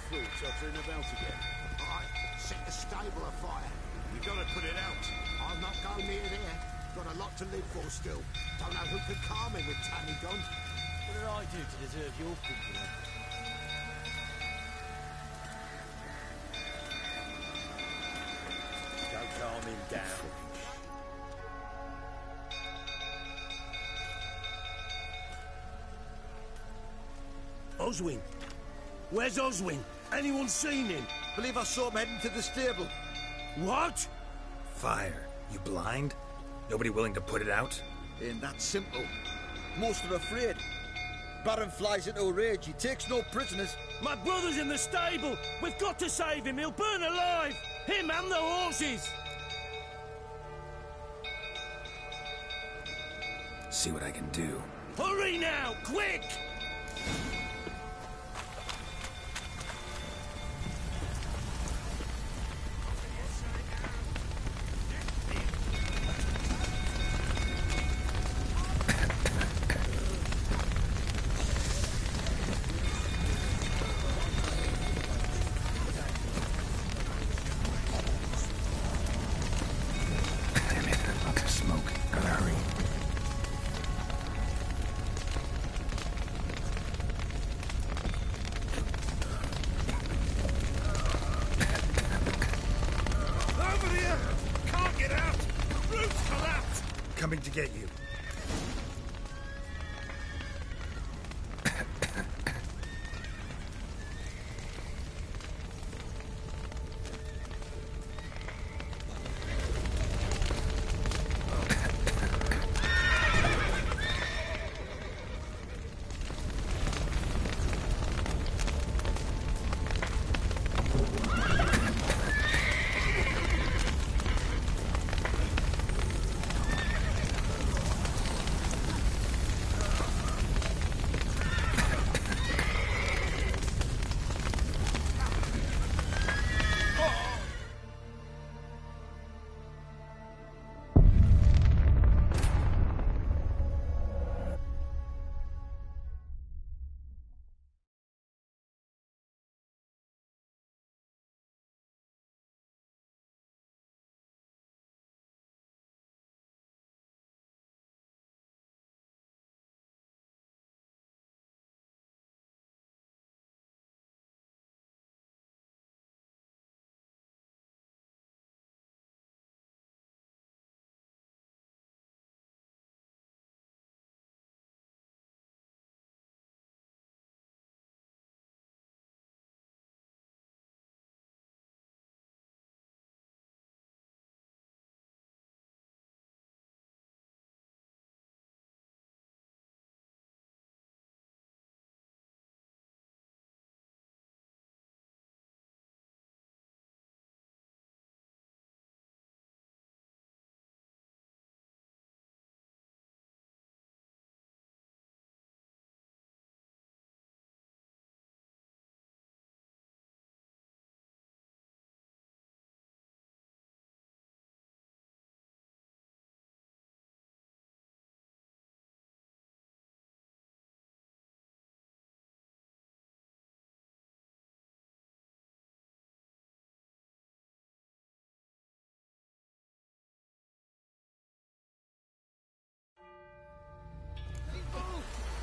through, tottering about again. Alright, set the stable afire. You gotta put it out. I'll not go near there. Got a lot to live for still. Don't know who could calm me with Tammy gone. What did I do to deserve your company? Don't calm him down. Oswin? Where's Oswin? Anyone seen him? Believe I saw him heading to the stable. What? Fire. You blind? Nobody willing to put it out? Ain't that simple. Most are afraid. Baron flies into a rage. He takes no prisoners. My brother's in the stable. We've got to save him. He'll burn alive. Him and the horses. See what I can do. Hurry now, quick! Coming to get you.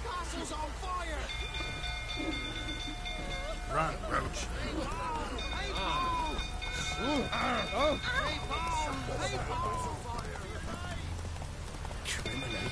Castle's on fire! Run, Roach. Criminal.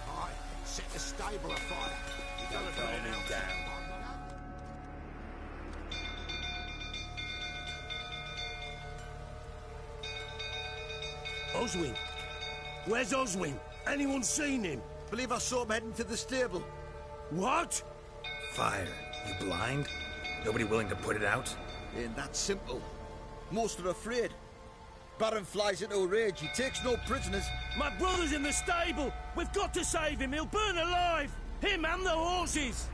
Alright, set the stable afire. You gotta calm him down. Oswin? Where's Oswin? Anyone seen him? Believe I saw him heading to the stable. What? Fire. You blind? Nobody willing to put it out? Ain't that simple. Most are afraid. Baron flies into a rage. He takes no prisoners. My brother's in the stable. We've got to save him. He'll burn alive. Him and the horses.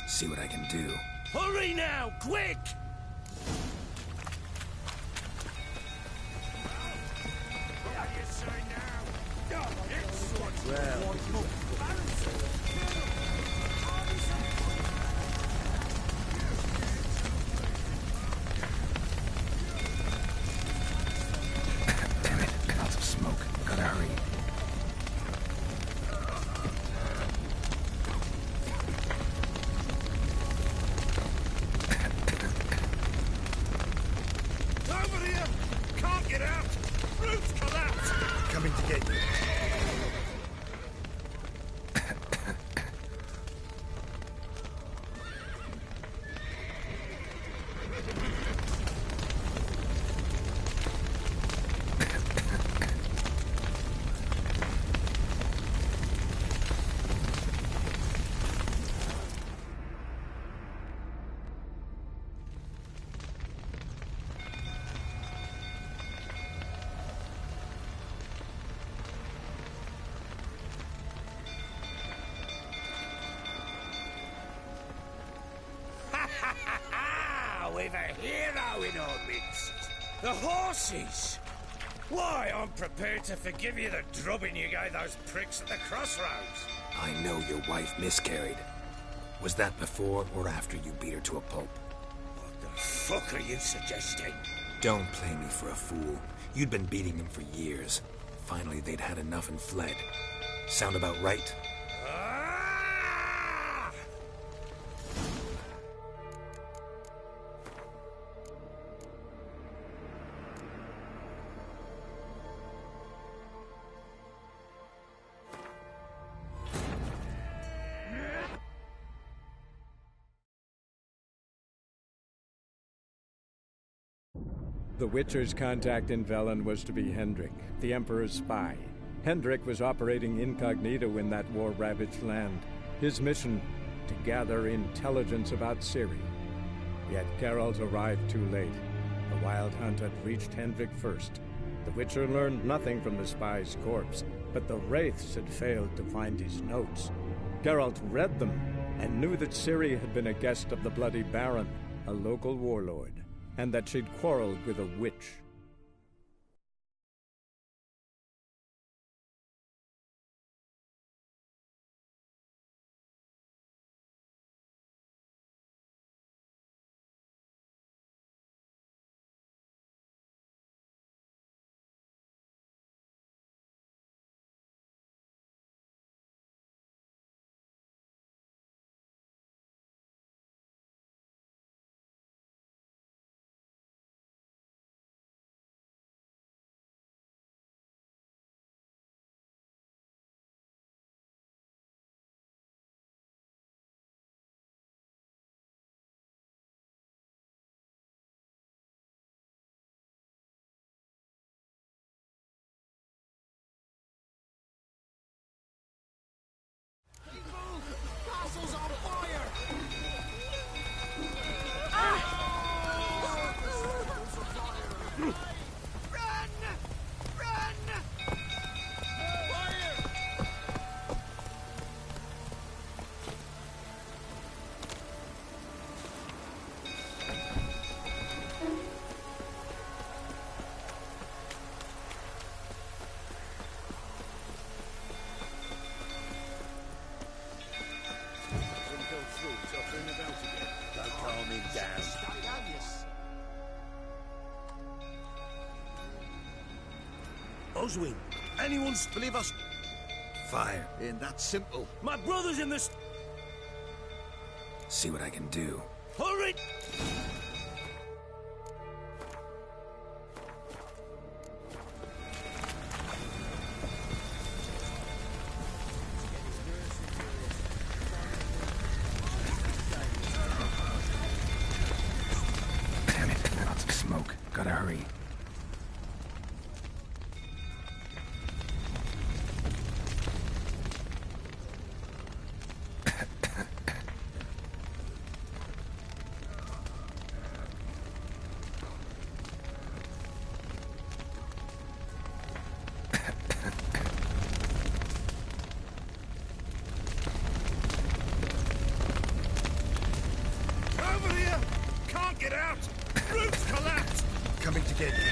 See what I can do. Hurry now, quick! Damn it, clouds of smoke. Gotta hurry. Over here! Can't get out! Roof's collapsed! Coming to get you. We've a hero in our midst. The horses! Why, I'm prepared to forgive you the drubbing you gave those pricks at the crossroads. I know your wife miscarried. Was that before or after you beat her to a pulp? What the fuck are you suggesting? Don't play me for a fool. You'd been beating them for years. Finally, they'd had enough and fled. Sound about right? Ah! The Witcher's contact in Velen was to be Hendrik, the Emperor's spy. Hendrik was operating incognito in that war-ravaged land. His mission, to gather intelligence about Ciri. Yet Geralt arrived too late. The Wild Hunt had reached Hendrik first. The Witcher learned nothing from the spy's corpse, but the Wraiths had failed to find his notes. Geralt read them and knew that Ciri had been a guest of the Bloody Baron, a local warlord, and that she'd quarreled with a witch. Castle's on fire! Run! Run! Fire! Don't calm him down. Oswin, anyone's... Believe us, Fire. ain't that simple. My brother's in the... See what I can do. Hurry! Damn it, lots of smoke. Gotta hurry. Over here! Can't get out! Roof's collapsed! Coming to get you.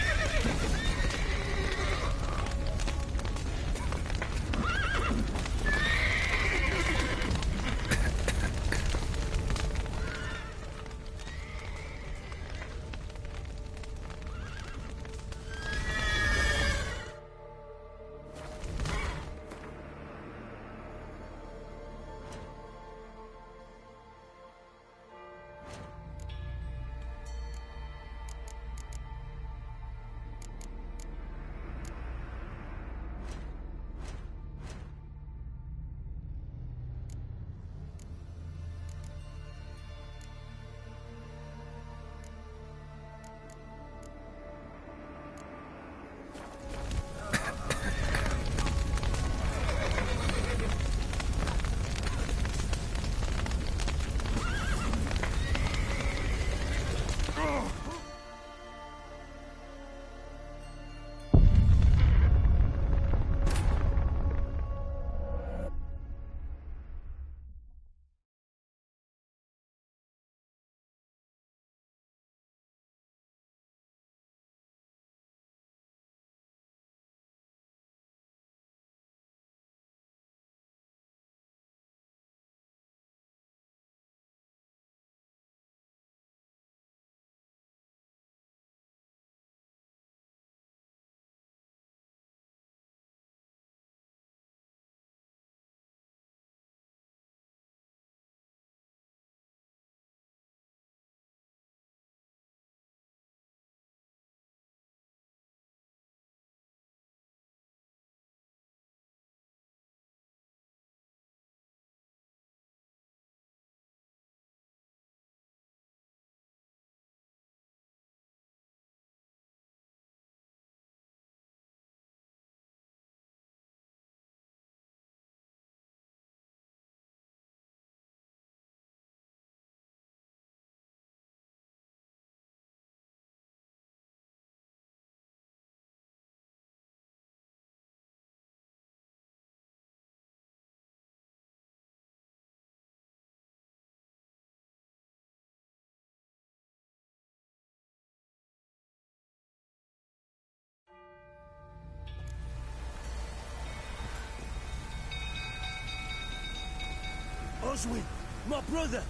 Oswin, my brother!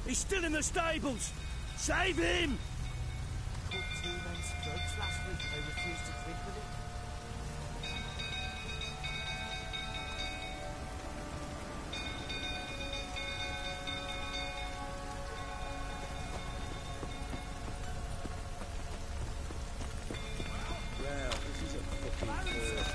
He's still in the stables! Save him! Caught 2 men's drugs last week. They refused to drink with it. Well, this is a fucking first.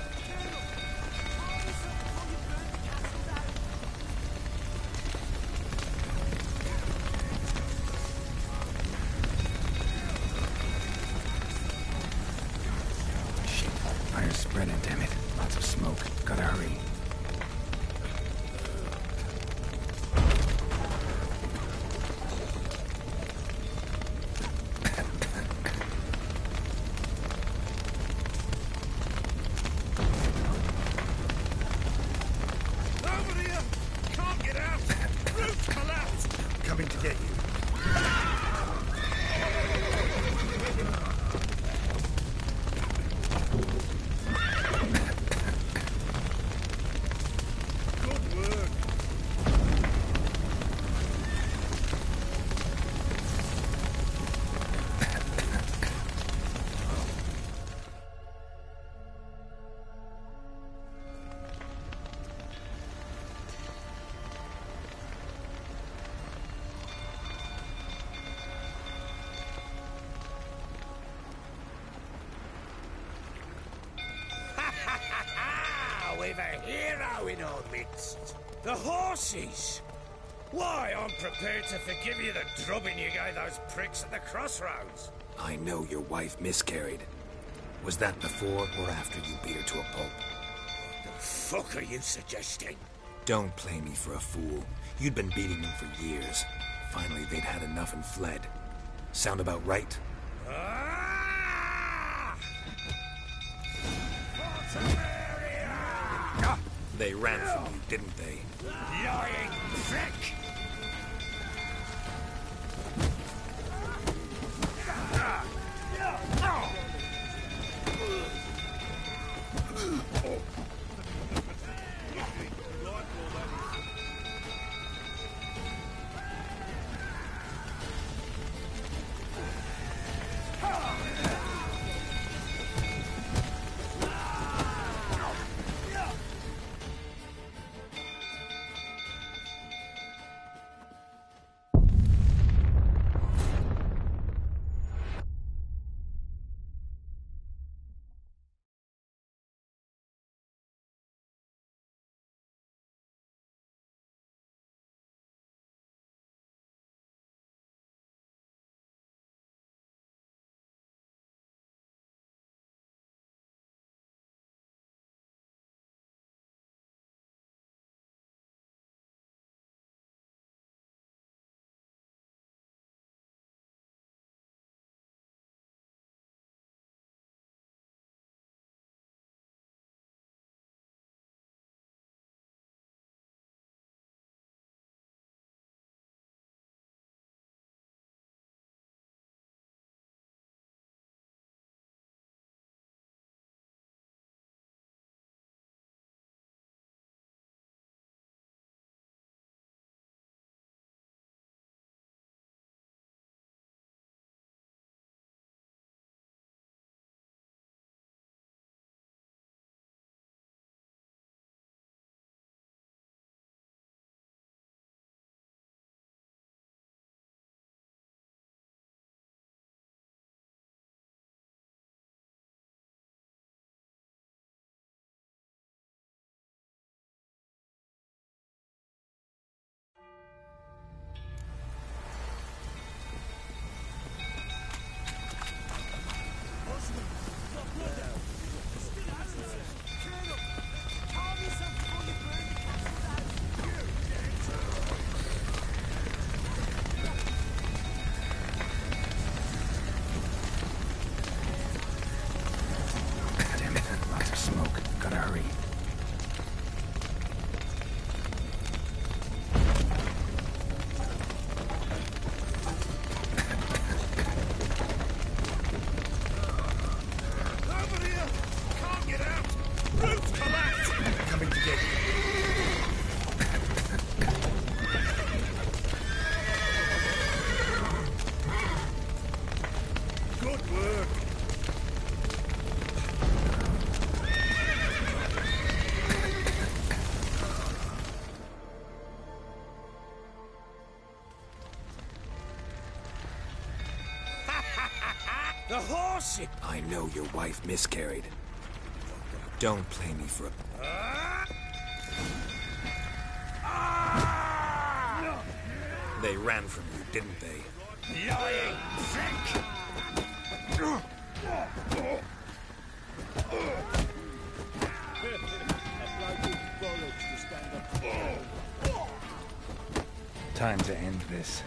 Fire's spreading, damn it. Lots of smoke. Gotta hurry. Over here! Can't get out! Roof's collapsed! Coming to get you. Good work! We've a hero in our midst. The horses! Why, I'm prepared to forgive you the drubbing you gave those pricks at the crossroads. I know your wife miscarried. Was that before or after you beat her to a pulp? The fuck are you suggesting? Don't play me for a fool. You'd been beating them for years. Finally, they'd had enough and fled. Sound about right? Ah! They ran from you, didn't they? Lying prick! The horse! I know your wife miscarried. Don't play me for a... They ran from you, didn't they? Lying prick! Time to end this.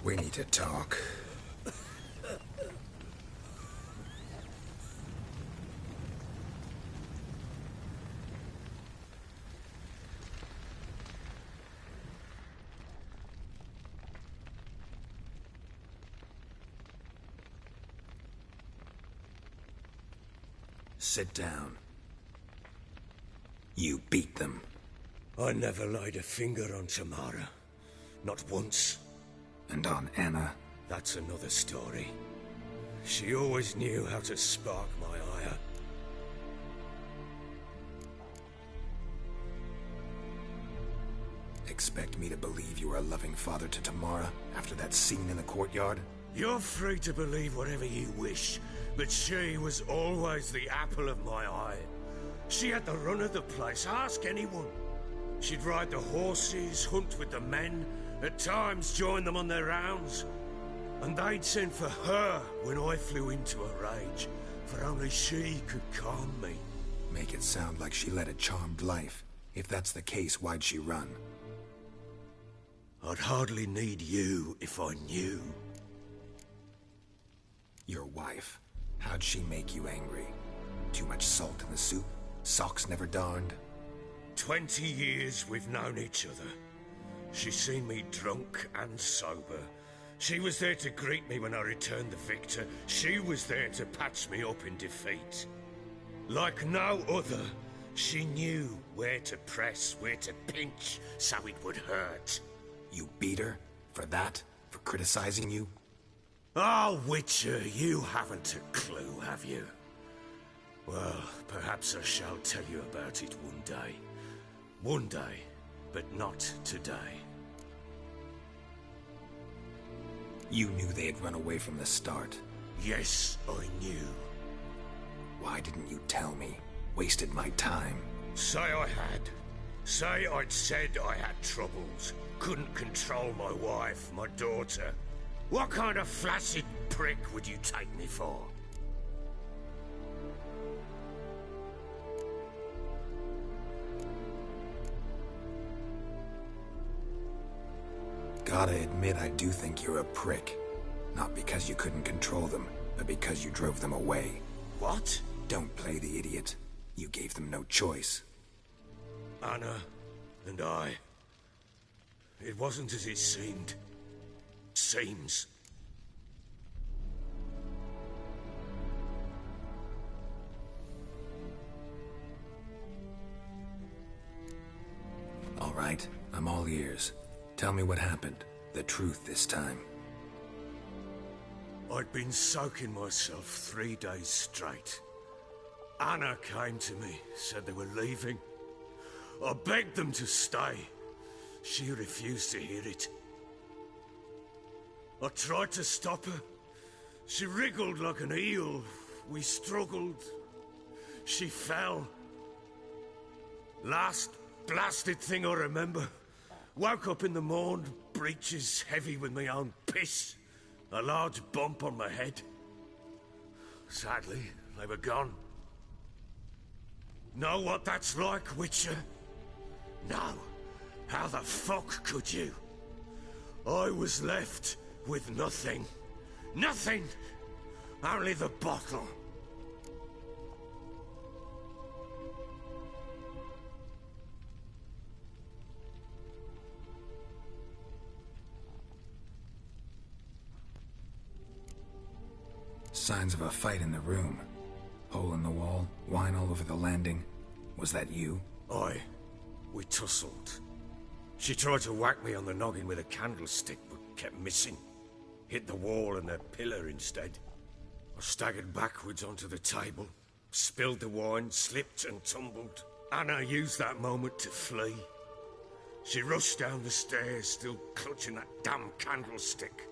We need to talk. Sit down. You beat them. I never laid a finger on Tamara. Not once. And on Anna. That's another story. She always knew how to spark my ire. Expect me to believe you were a loving father to Tamara after that scene in the courtyard? You're free to believe whatever you wish, but she was always the apple of my eye. She had the run of the place, ask anyone. She'd ride the horses, hunt with the men, at times join them on their rounds. And they'd send for her when I flew into a rage, for only she could calm me. Make it sound like she led a charmed life. If that's the case, why'd she run? I'd hardly need you if I knew. Your wife. How'd she make you angry? Too much salt in the soup? Socks never darned? 20 years we've known each other. She's seen me drunk and sober. She was there to greet me when I returned the victor. She was there to patch me up in defeat. Like no other, she knew where to press, where to pinch, so it would hurt. You beat her? For that? For criticizing you? Oh, Witcher, you haven't a clue, have you? Well, perhaps I shall tell you about it one day. One day, but not today. You knew they had run away from the start. Yes, I knew. Why didn't you tell me? Wasted my time. Say I had. Say I'd said I had troubles. Couldn't control my wife, my daughter. What kind of flaccid prick would you take me for? Gotta admit, I do think you're a prick. Not because you couldn't control them, but because you drove them away. What? Don't play the idiot. You gave them no choice. Anna and I... It wasn't as it seemed. Seems. All right, I'm all ears. Tell me what happened. The truth this time. I'd been soaking myself 3 days straight. Anna came to me, said they were leaving. I begged them to stay. She refused to hear it. I tried to stop her. She wriggled like an eel. We struggled. She fell. Last blasted thing I remember. Woke up in the morn, breeches heavy with my own piss. A large bump on my head. Sadly, they were gone. Know what that's like, Witcher? No. How the fuck could you? I was left with nothing. Nothing! Only the bottle. Signs of a fight in the room. Hole in the wall, wine all over the landing. Was that you? We tussled. She tried to whack me on the noggin with a candlestick, but kept missing. Hit the wall and the pillar instead. I staggered backwards onto the table, spilled the wine, slipped and tumbled. Anna used that moment to flee. She rushed down the stairs, still clutching that damn candlestick.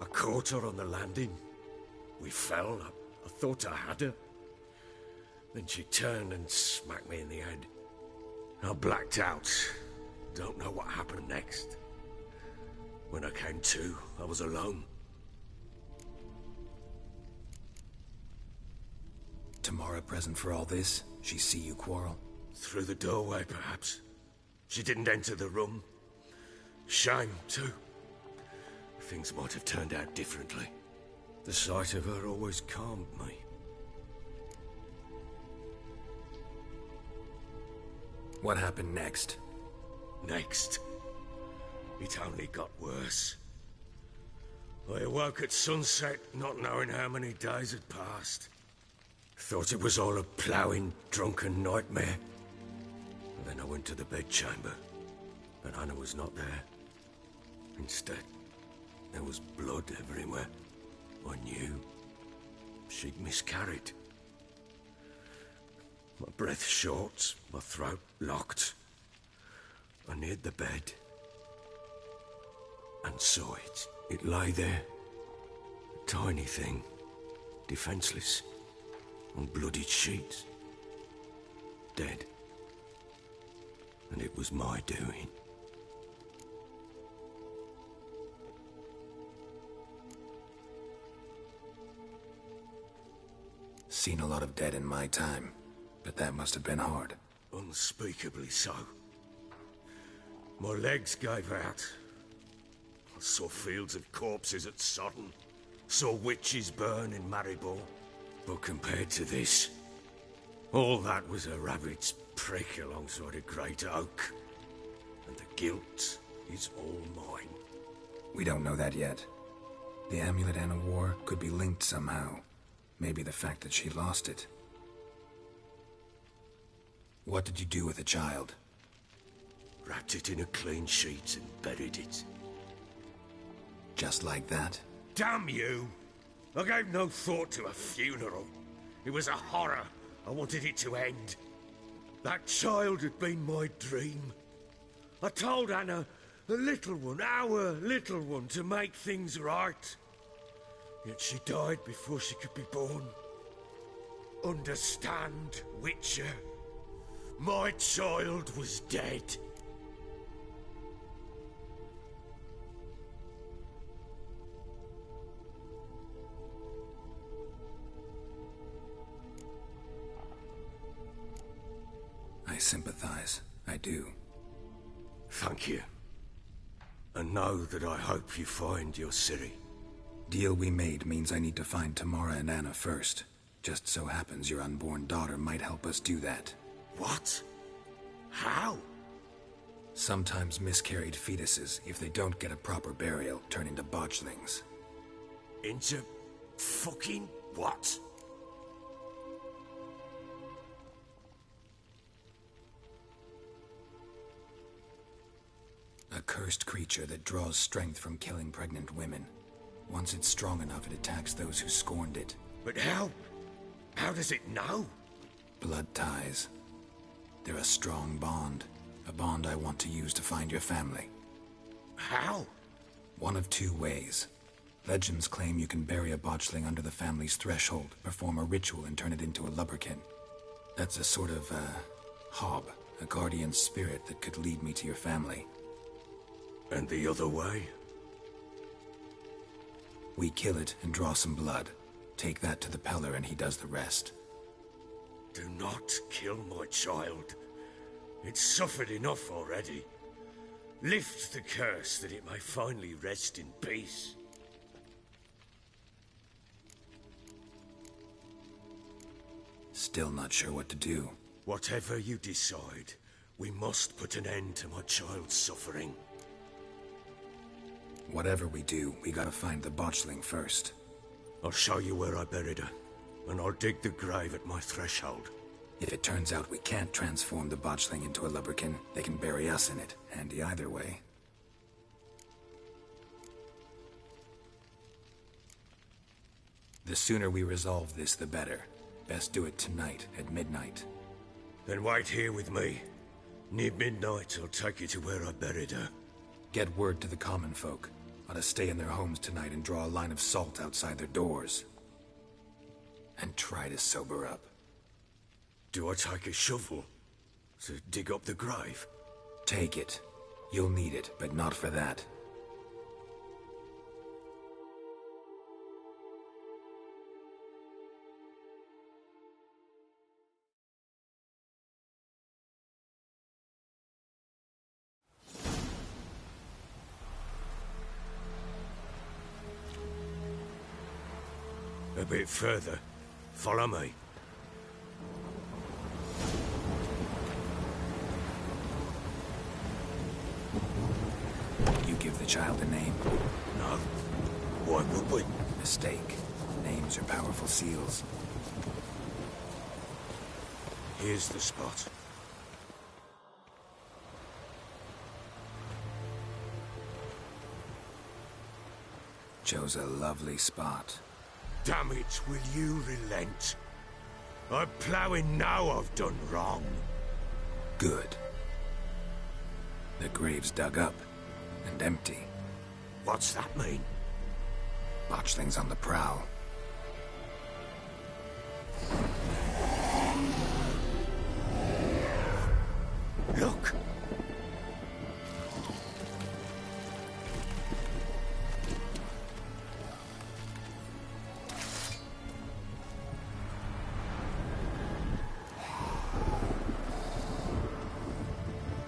I caught her on the landing. We fell. I thought I had her. Then she turned and smacked me in the head. I blacked out. Don't know what happened next. When I came to, I was alone. Tamara present for all this? She see you quarrel? Through the doorway, perhaps. She didn't enter the room. Shame, too. Things might have turned out differently. The sight of her always calmed me. What happened next? Next, it only got worse. I awoke at sunset, not knowing how many days had passed. Thought it was all a ploughing, drunken nightmare. And then I went to the bedchamber, but Anna was not there. Instead, there was blood everywhere. I knew she'd miscarried. My breath short, my throat locked. I neared the bed and saw it. It lay there, a tiny thing, defenseless, on bloodied sheets, dead. And it was my doing. Seen a lot of dead in my time, but that must have been hard. Unspeakably so. My legs gave out. I saw fields of corpses at Sodden. Saw witches burn in Maribor. But compared to this, all that was a rabbit's prick alongside a great oak. And the guilt is all mine. We don't know that yet. The amulet Anna wore could be linked somehow. Maybe the fact that she lost it. What did you do with the child? Wrapped it in a clean sheet and buried it. Just like that? Damn you! I gave no thought to a funeral. It was a horror. I wanted it to end. That child had been my dream. I told Anna, the little one, our little one, to make things right. Yet she died before she could be born. Understand, Witcher? My child was dead. I sympathize. I do. Thank you. And know that I hope you find your Ciri. Deal we made means I need to find Tamara and Anna first. Just so happens your unborn daughter might help us do that. What? How? Sometimes miscarried fetuses, if they don't get a proper burial, turn into botchlings. Into fucking what? A cursed creature that draws strength from killing pregnant women. Once it's strong enough, it attacks those who scorned it. But how? How does it know? Blood ties. They're a strong bond. A bond I want to use to find your family. How? One of two ways. Legends claim you can bury a botchling under the family's threshold, perform a ritual and turn it into a lubberkin. That's a sort of, hob, a guardian spirit that could lead me to your family. And the other way? We kill it and draw some blood. Take that to the Peller and he does the rest. Do not kill my child. It's suffered enough already. Lift the curse that it may finally rest in peace. Still not sure what to do. Whatever you decide, we must put an end to my child's suffering. Whatever we do, we gotta find the botchling first. I'll show you where I buried her, and I'll dig the grave at my threshold. If it turns out we can't transform the botchling into a lubberkin, they can bury us in it. Handy either way. The sooner we resolve this, the better. Best do it tonight, at midnight. Then wait here with me. Near midnight, I'll take you to where I buried her. Get word to the common folk. Ought to stay in their homes tonight and draw a line of salt outside their doors. And try to sober up. Do I take a shovel to dig up the grave? Take it. You'll need it, but not for that. A bit further. Follow me. You give the child a name? No. Why would we? Mistake. Names are powerful seals. Here's the spot. Chose a lovely spot. Damn it, will you relent? I'm ploughing now I've done wrong. Good. The grave's dug up and empty. What's that mean? Botchling's on the prowl. Look!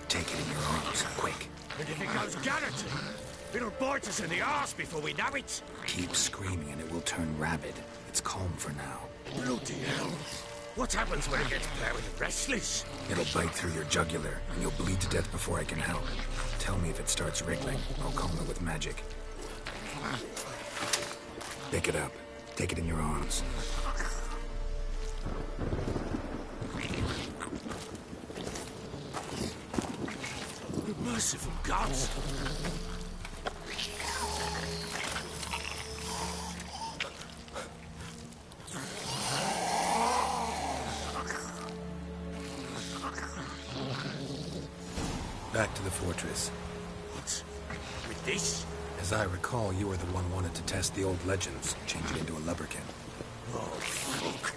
Take it in your arms, quick. And if it goes Garrett, it'll bite us in the arse before we know it. Keep screaming and it will turn rabid. It's calm for now. Bloody hell. What happens when it gets ploughing and restless? It'll bite through your jugular, and you'll bleed to death before I can help. Tell me if it starts wriggling. I'll calm it with magic. Pick it up. Take it in your arms. Merciful gods! Back to the fortress. What? With this? As I recall, you were the one wanted to test the old legends, change it into a lubberkin. Oh, fuck.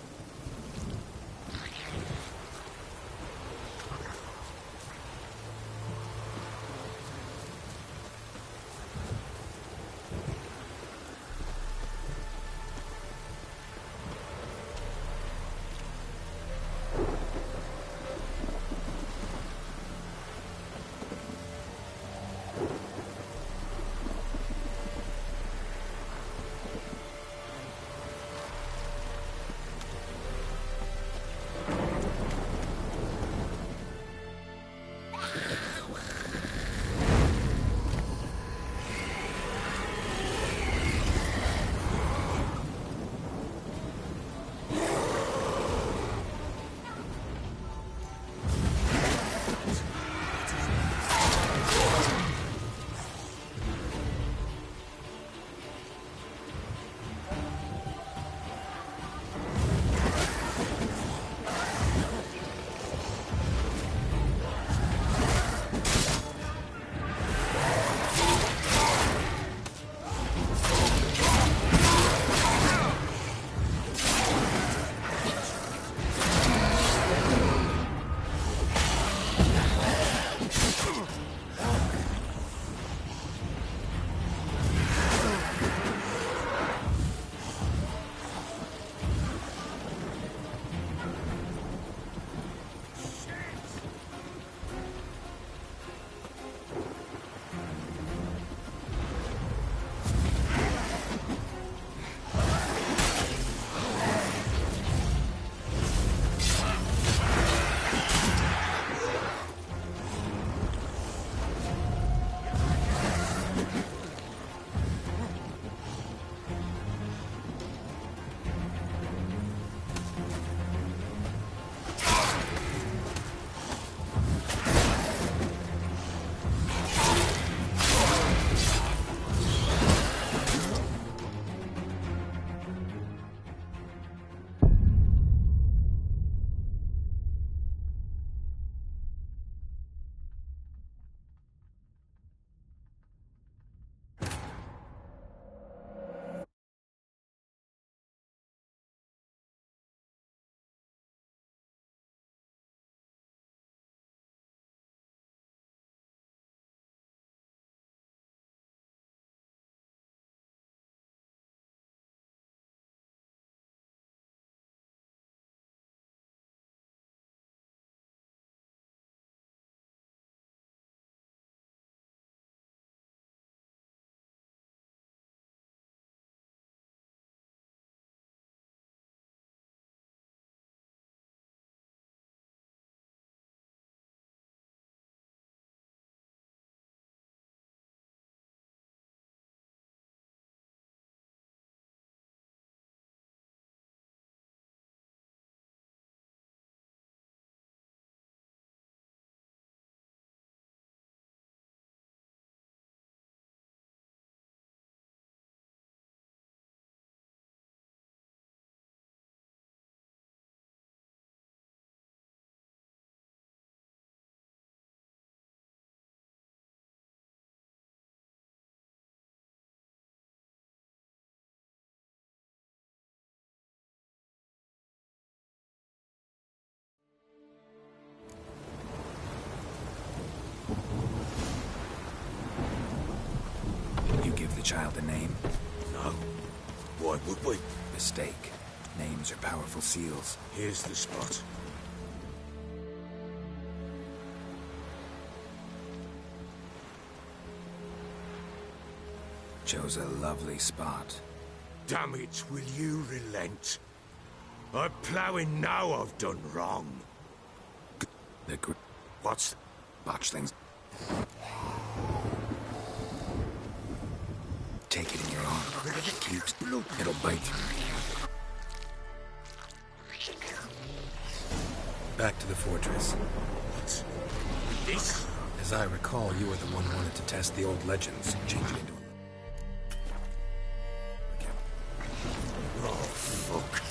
child a name? No. Why would we? Mistake. Names are powerful seals. Here's the spot. Chose a lovely spot. Damn it, will you relent? I'm ploughing now I've done wrong. What's... Botchlings. Take it in your arm. Keeps blood. It'll bite. Back to the fortress. What's... this? As I recall, you were the one who wanted to test the old legends, change it into... Oh, fuck.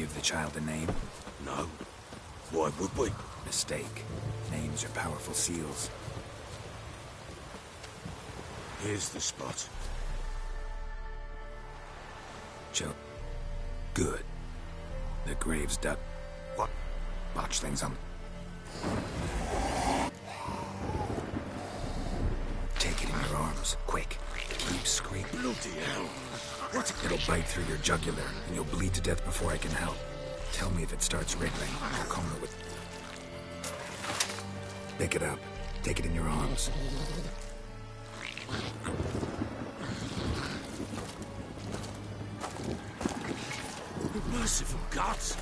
give the child a name? No. Why would we? Mistake. Names are powerful seals. Here's the spot. Joe. Good. The grave's dug. What? Botchling's on. Take it in your arms, quick. Keep screaming. Bloody hell. What? It'll bite through your jugular, and you'll bleed to death before I can help. Tell me if it starts wriggling. I'll calm it with... Pick it up. Take it in your arms. Merciful gods!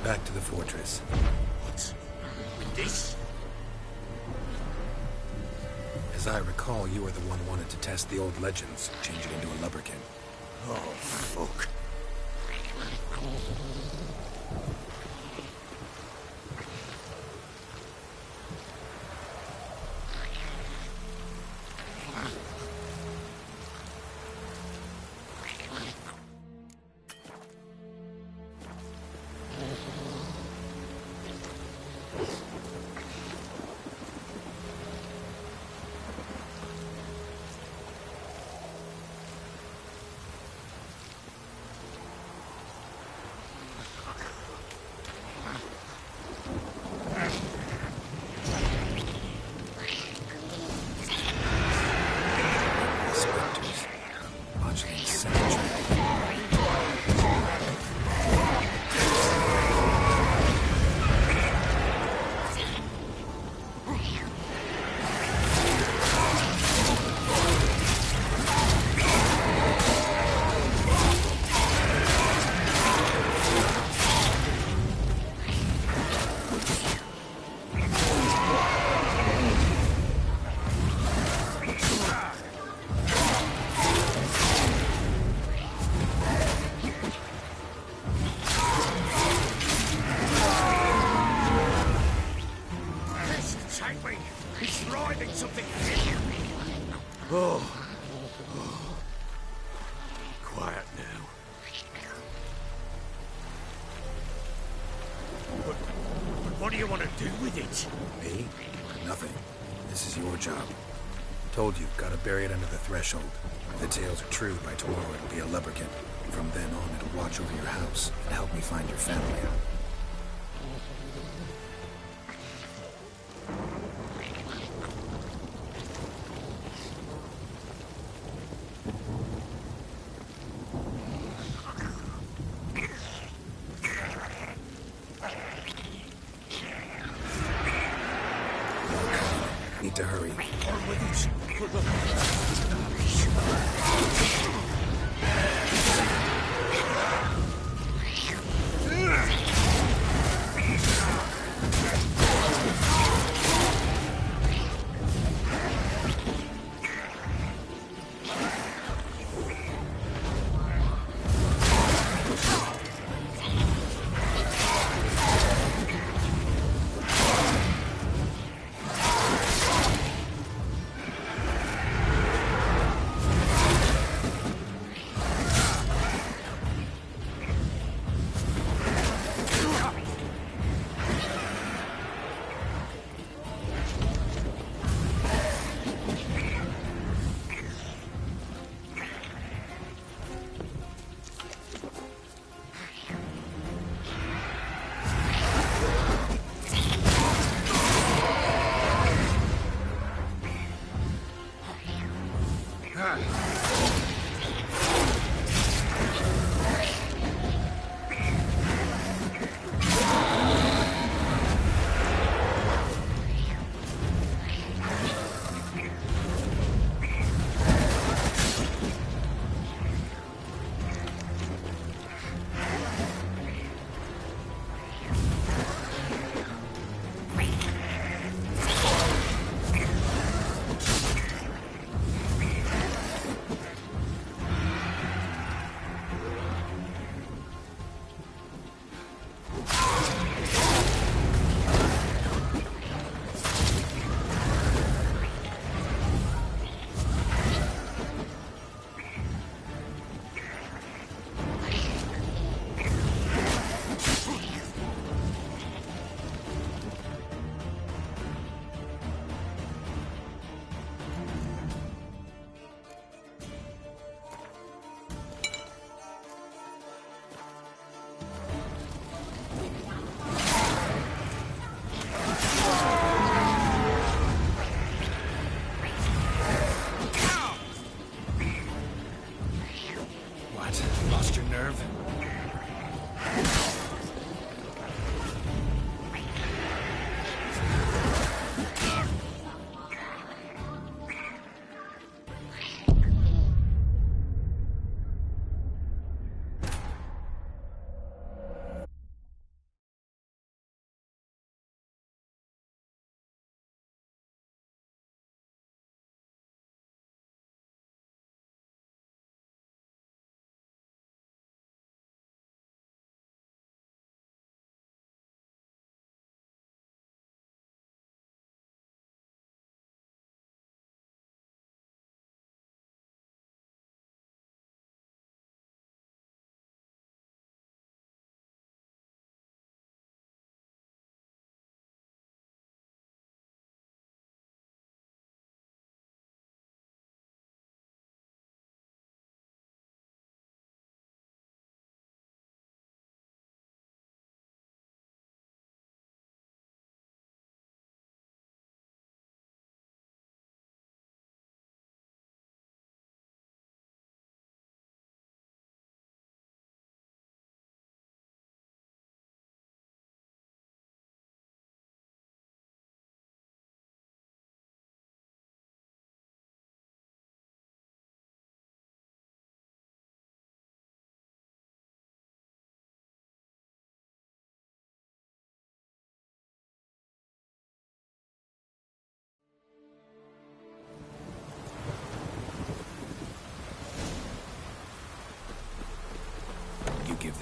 Back to the fortress. What? With this? As I recall, you were the one wanted to test the old legends, change it into a lubberkin. Oh, fuck. Spectres. Botchling's cemetery. Take me! He's driving something here! Oh. Quiet now. But what do you want to do with it? Me? Nothing. This is your job. Told you, gotta bury it under the threshold. If the tales are true, by tomorrow it'll be a lubberkin. From then on, it'll watch over your house and help me find your family. Need to hurry. On with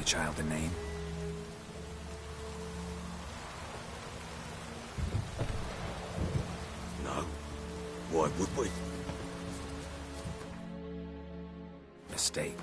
the child a name? No. Why would we? Mistake.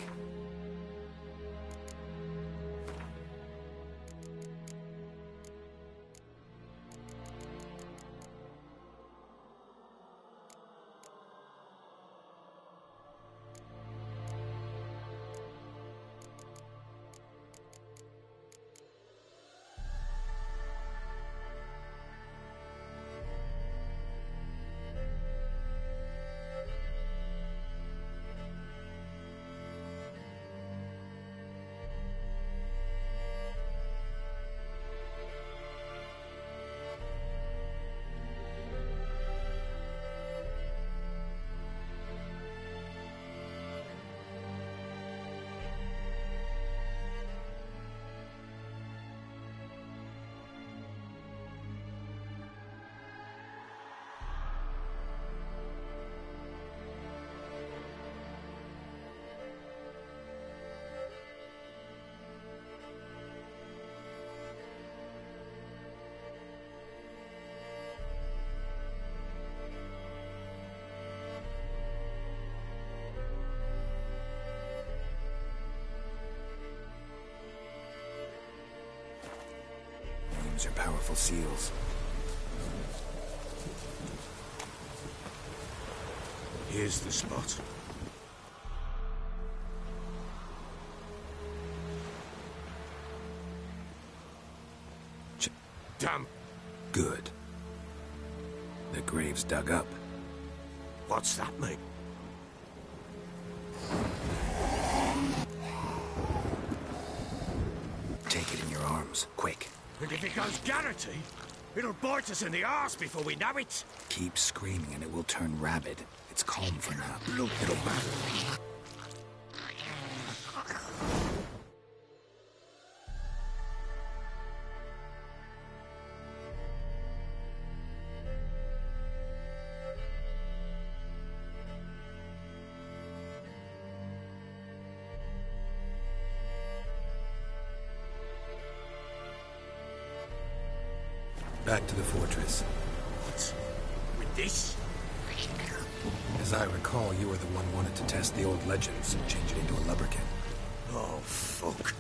Names are powerful seals. Here's the spot. Damn. Good. The grave's dug up. What's that mean? Take it in your arms, quick. And if it goes Garrity, it'll bite us in the arse before we know it. Keep screaming and it will turn rabid. It's calm for now. Look, it'll matter. Back to the fortress. What? With this? As I recall, you were the one wanted to test the old legends and change it into a lubberkin. Oh, fuck.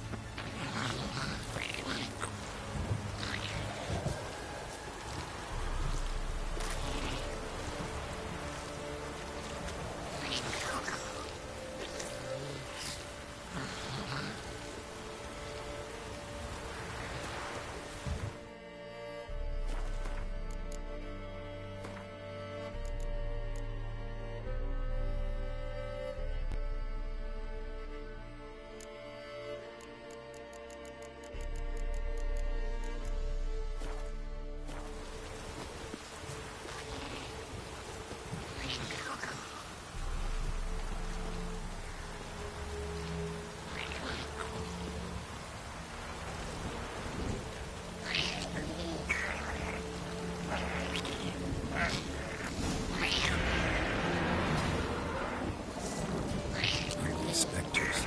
Spectres.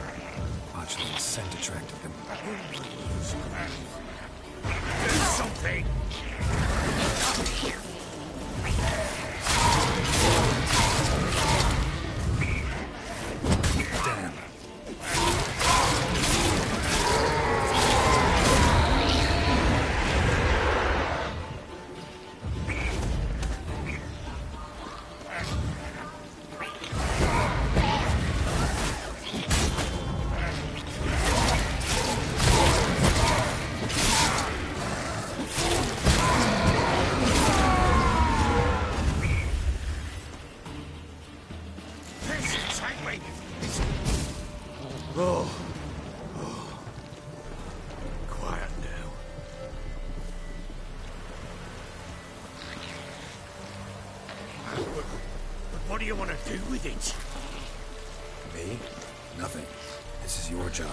Botchland's scent attracted them. Do something! Damn. Oh. Oh. Quiet now. But what do you want to do with it? Me? Nothing. This is your job.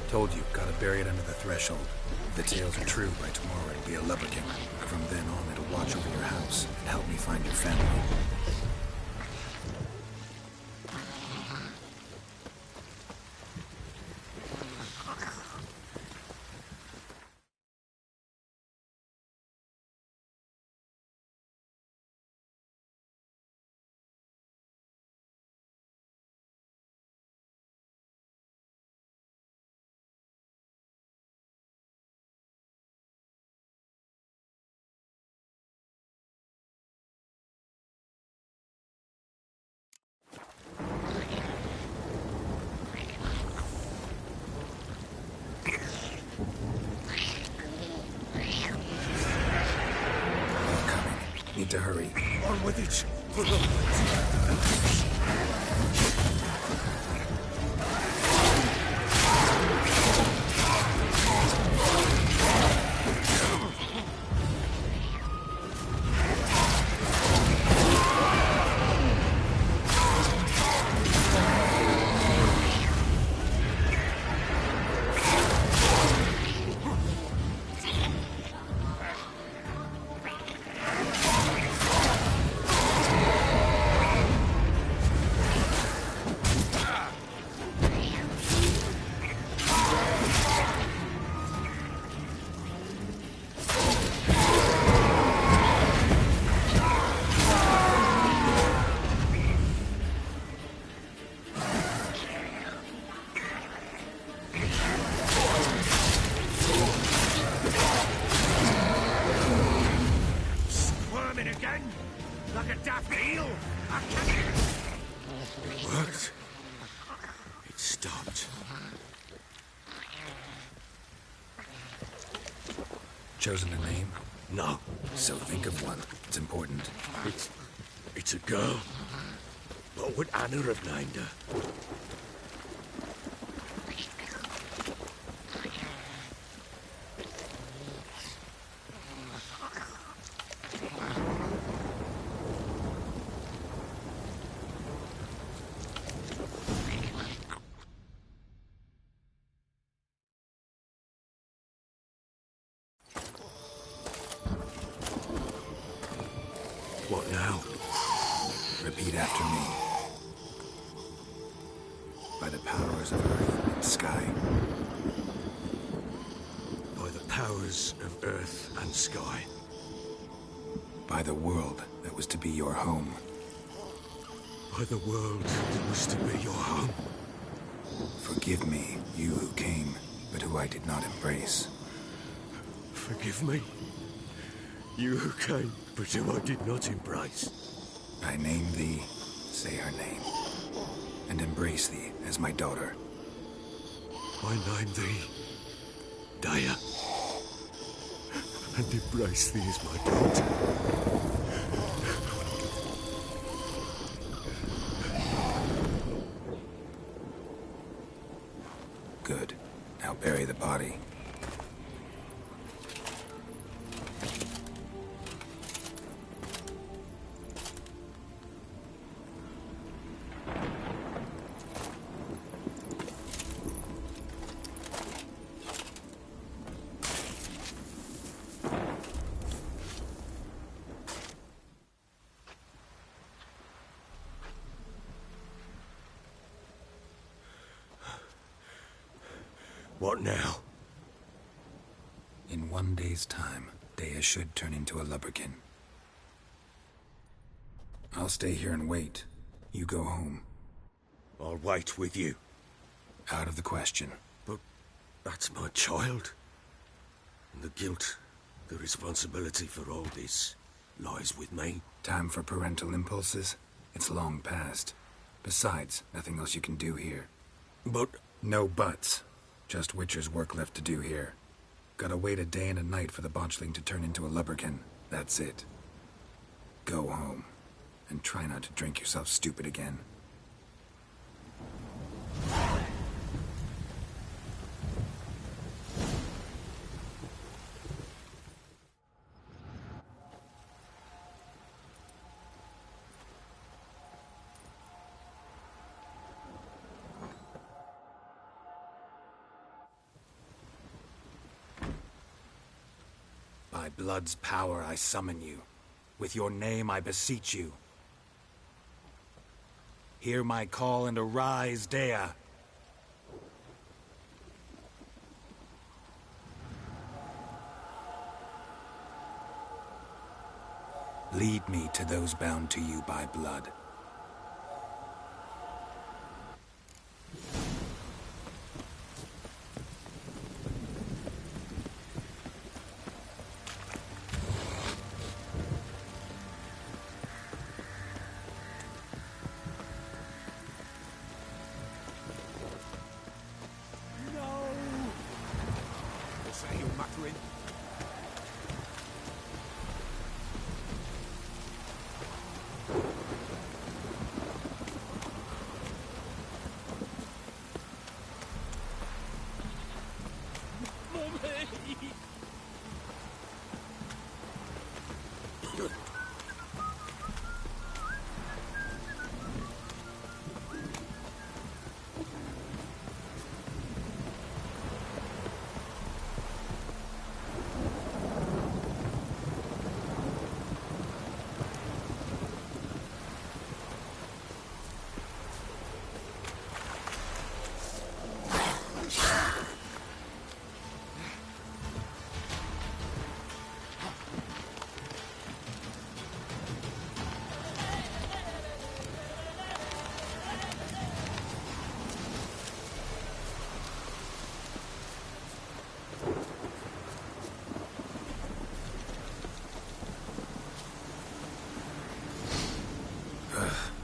Told you, gotta bury it under the threshold. If the tales are true, by tomorrow it'll be a lubberkin. From then on, it'll watch over your house and help me find your family. need to hurry. On with it. Like a daft eel? Worked. It stopped. Chosen a name? No. So think of one. It's important. It's a girl. What would Anna have named her? What now? Repeat after me. By the powers of earth and sky. By the powers of earth and sky. By the world that was to be your home. By the world that was to be your home. Forgive me, you who came, but who I did not embrace. Forgive me. You who came, but who I did not embrace. I name thee, say her name, and embrace thee as my daughter. I name thee, Daya, and embrace thee as my daughter. Good. Now bury the body. What now? In 1 day's time, Daya should turn into a lubberkin. I'll stay here and wait. You go home. I'll wait with you. Out of the question. But that's my child. And the guilt, the responsibility for all this, lies with me. Time for parental impulses? It's long past. Besides, nothing else you can do here. But... No buts. Just Witcher's work left to do here. Gotta wait a day and a night for the botchling to turn into a lubberkin. That's it. Go home. And try not to drink yourself stupid again. By blood's power I summon you. With your name I beseech you. Hear my call and arise, Daya. Lead me to those bound to you by blood.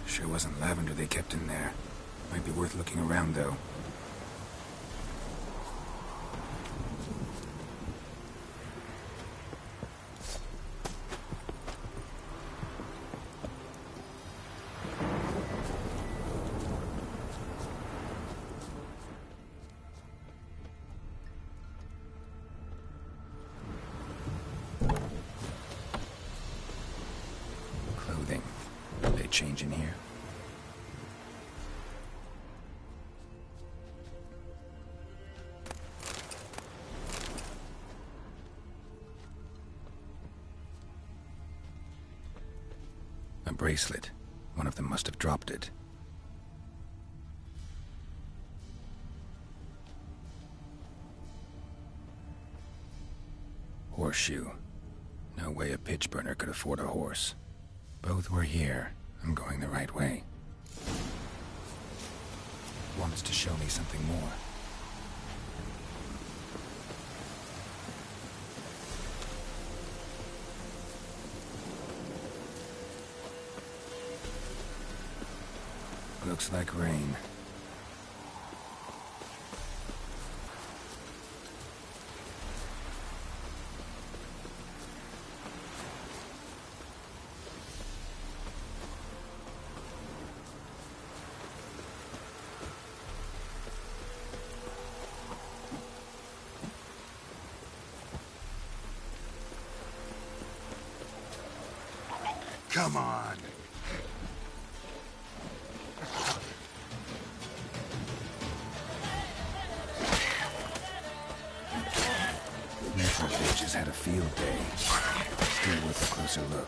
Sure wasn't lavender they kept in there. Might be worth looking around, though. Clothing. They change in here? A bracelet. One of them must have dropped it. Horseshoe. No way a pitch burner could afford a horse. Both were here. I'm going the right way. Wants to show me something more. Looks like rain. Come on. Metro bitches had a field day. Still worth a closer look.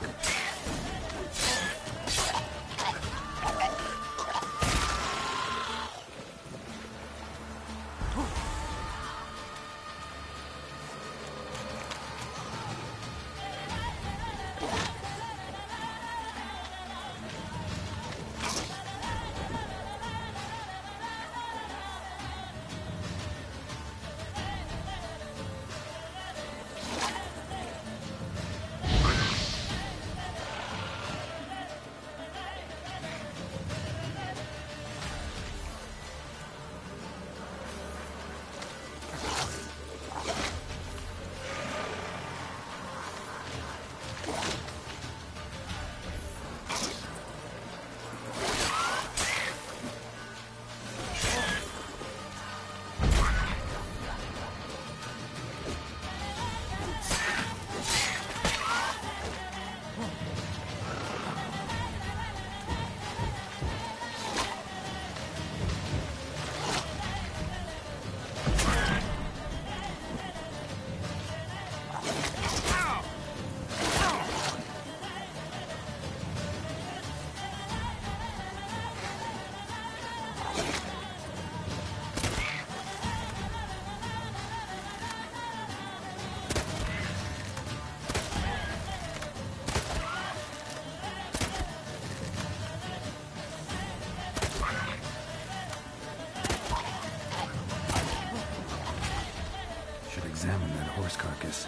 Examine that horse carcass.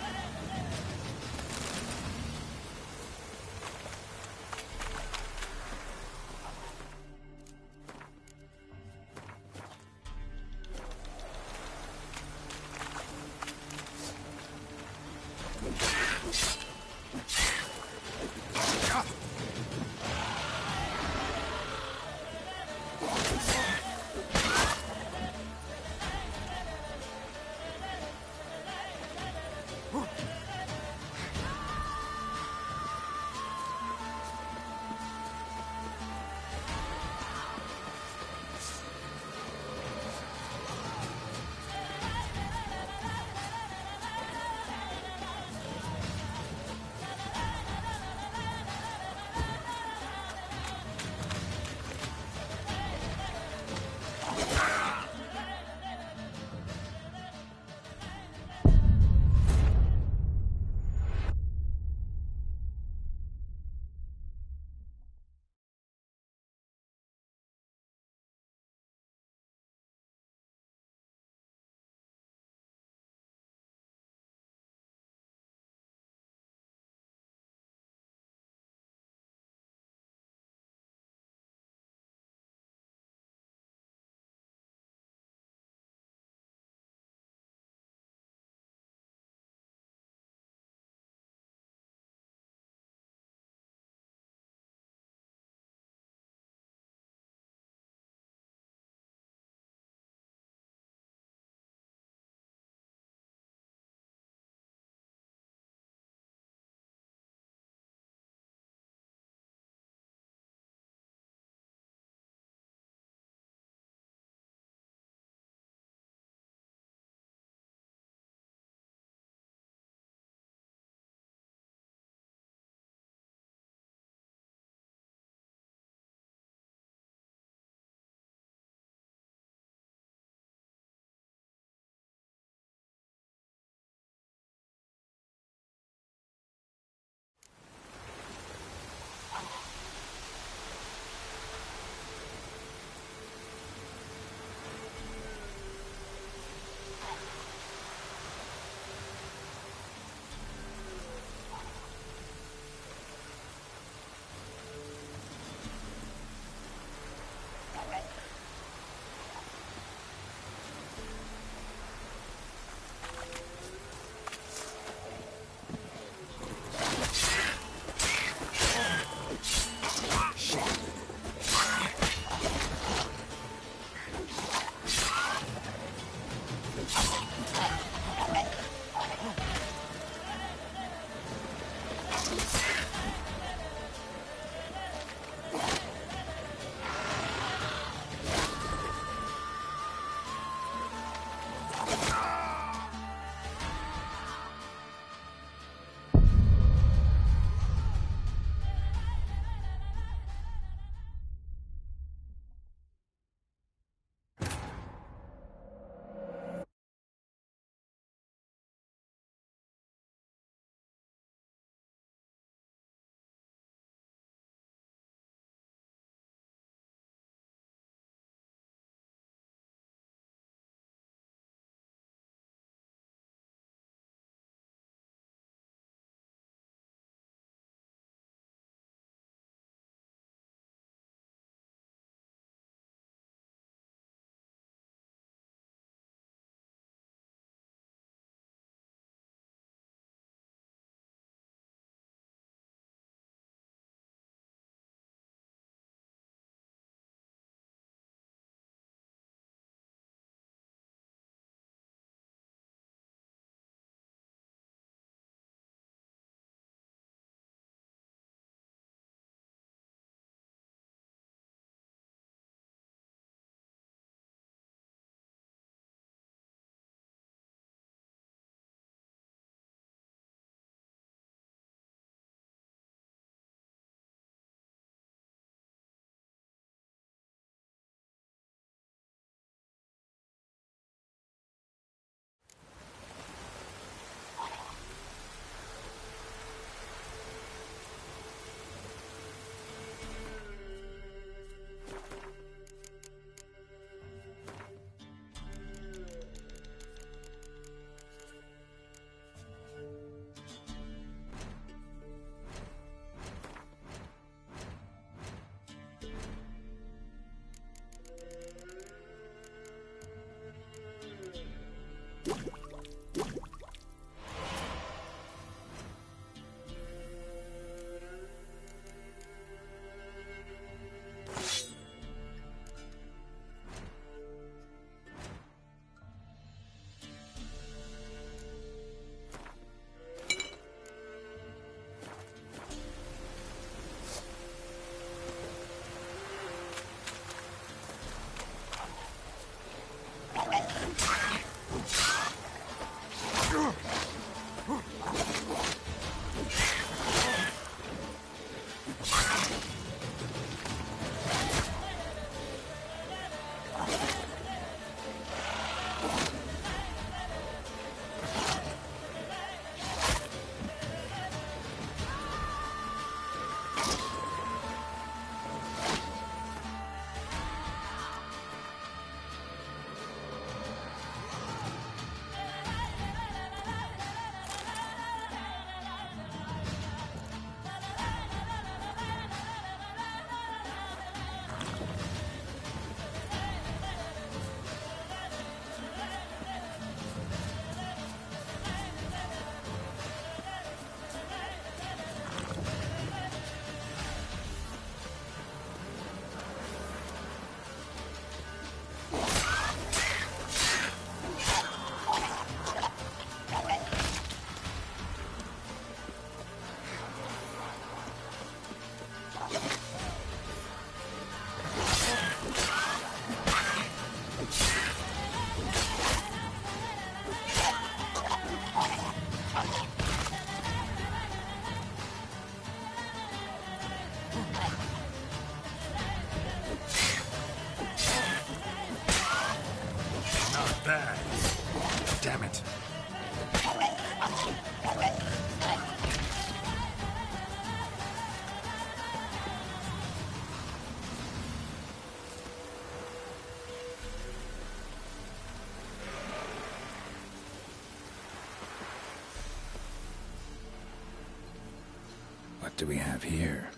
What do we have here?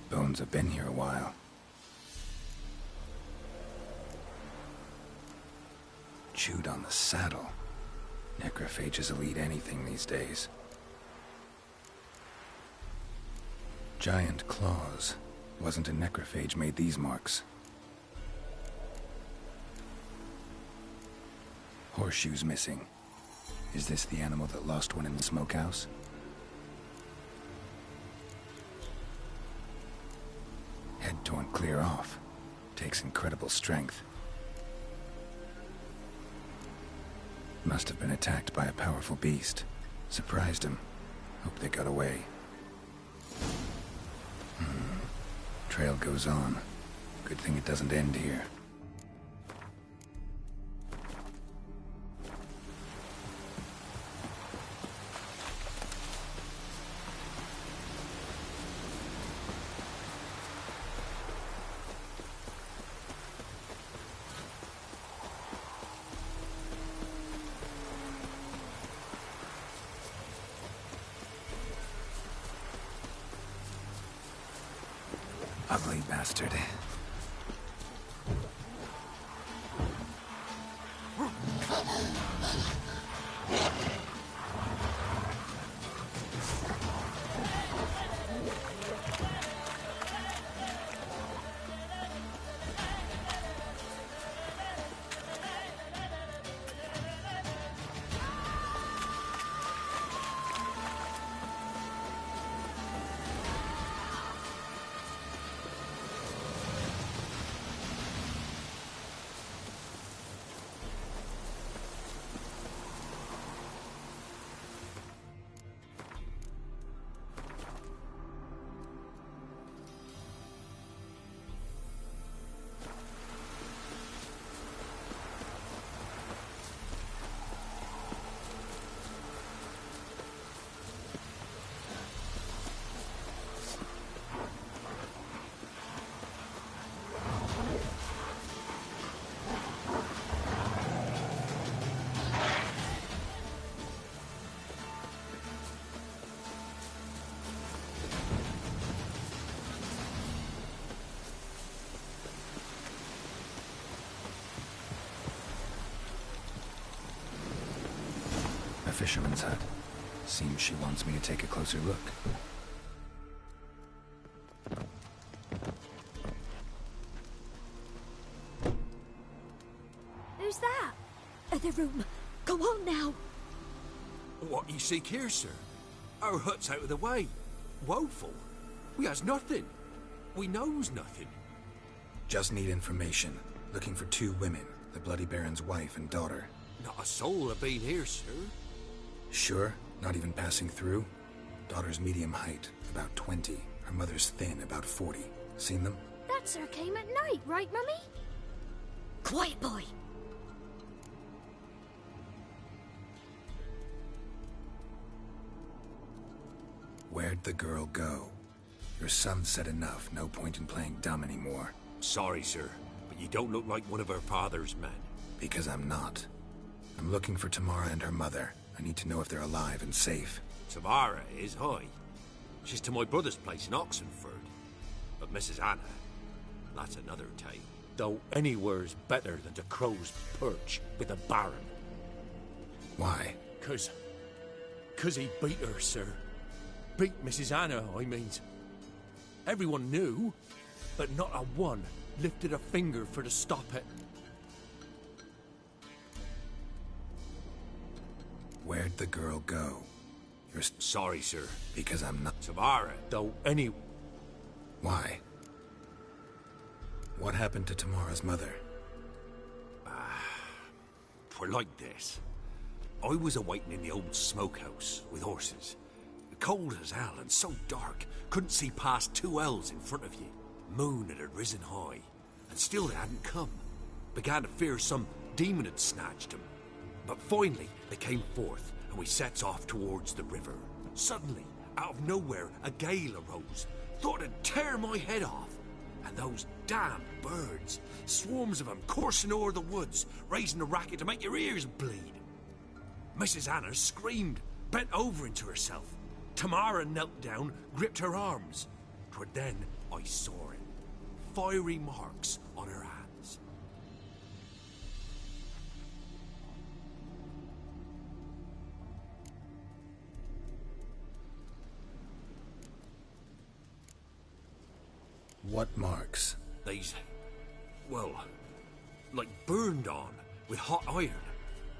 Bones have been here a while. Chewed on the saddle. Necrophages will eat anything these days. Giant claws. Wasn't a necrophage made these marks. Horseshoes missing. Is this the animal that lost one in the smokehouse? Head torn clear off. Takes incredible strength. Must have been attacked by a powerful beast. Surprised him. Hope they got away. Trail goes on. Good thing it doesn't end here. Ugly bastard. A fisherman's hut. Seems she wants me to take a closer look. Who's that? Other room. Go on now. What you seek here, sir? Our hut's out of the way. Woeful. We has nothing. We knows nothing. Just need information. Looking for 2 women. The Bloody Baron's wife and daughter. Not a soul have been here, sir. Sure? Not even passing through? Daughter's medium height, about 20. Her mother's thin, about 40. Seen them? That sir came at night, right, Mummy? Quiet, boy. Where'd the girl go? Your son said enough. No point in playing dumb anymore. Sorry, sir, but you don't look like one of her father's men. Because I'm not. I'm looking for Tamara and her mother. I need to know if they're alive and safe. Tamara is high. She's to my brother's place in Oxenford. But Mrs. Anna, that's another tale. Though anywhere's better than to Crow's Perch with a baron. Why? 'Cause he beat her, sir. Beat Mrs. Anna, I means. Everyone knew, but not a one lifted a finger for to stop it. Where'd the girl go? You're sorry, sir. Because I'm not. Tamara, though any... Why? What happened to Tamara's mother? Twere like this. I was awaiting in the old smokehouse with horses. Cold as hell and so dark, couldn't see past 2 ells in front of you. Moon had risen high, and still they hadn't come. Began to fear some demon had snatched them. But finally, they came forth, and we sets off towards the river. Suddenly, out of nowhere, a gale arose. Thought it'd tear my head off. And those damn birds, swarms of them coursing o'er the woods, raising a racket to make your ears bleed. Mrs. Anna screamed, bent over into herself. Tamara knelt down, gripped her arms. 'Twere then I saw it. Fiery marks on her hands. What marks? These, well, like burned on with hot iron.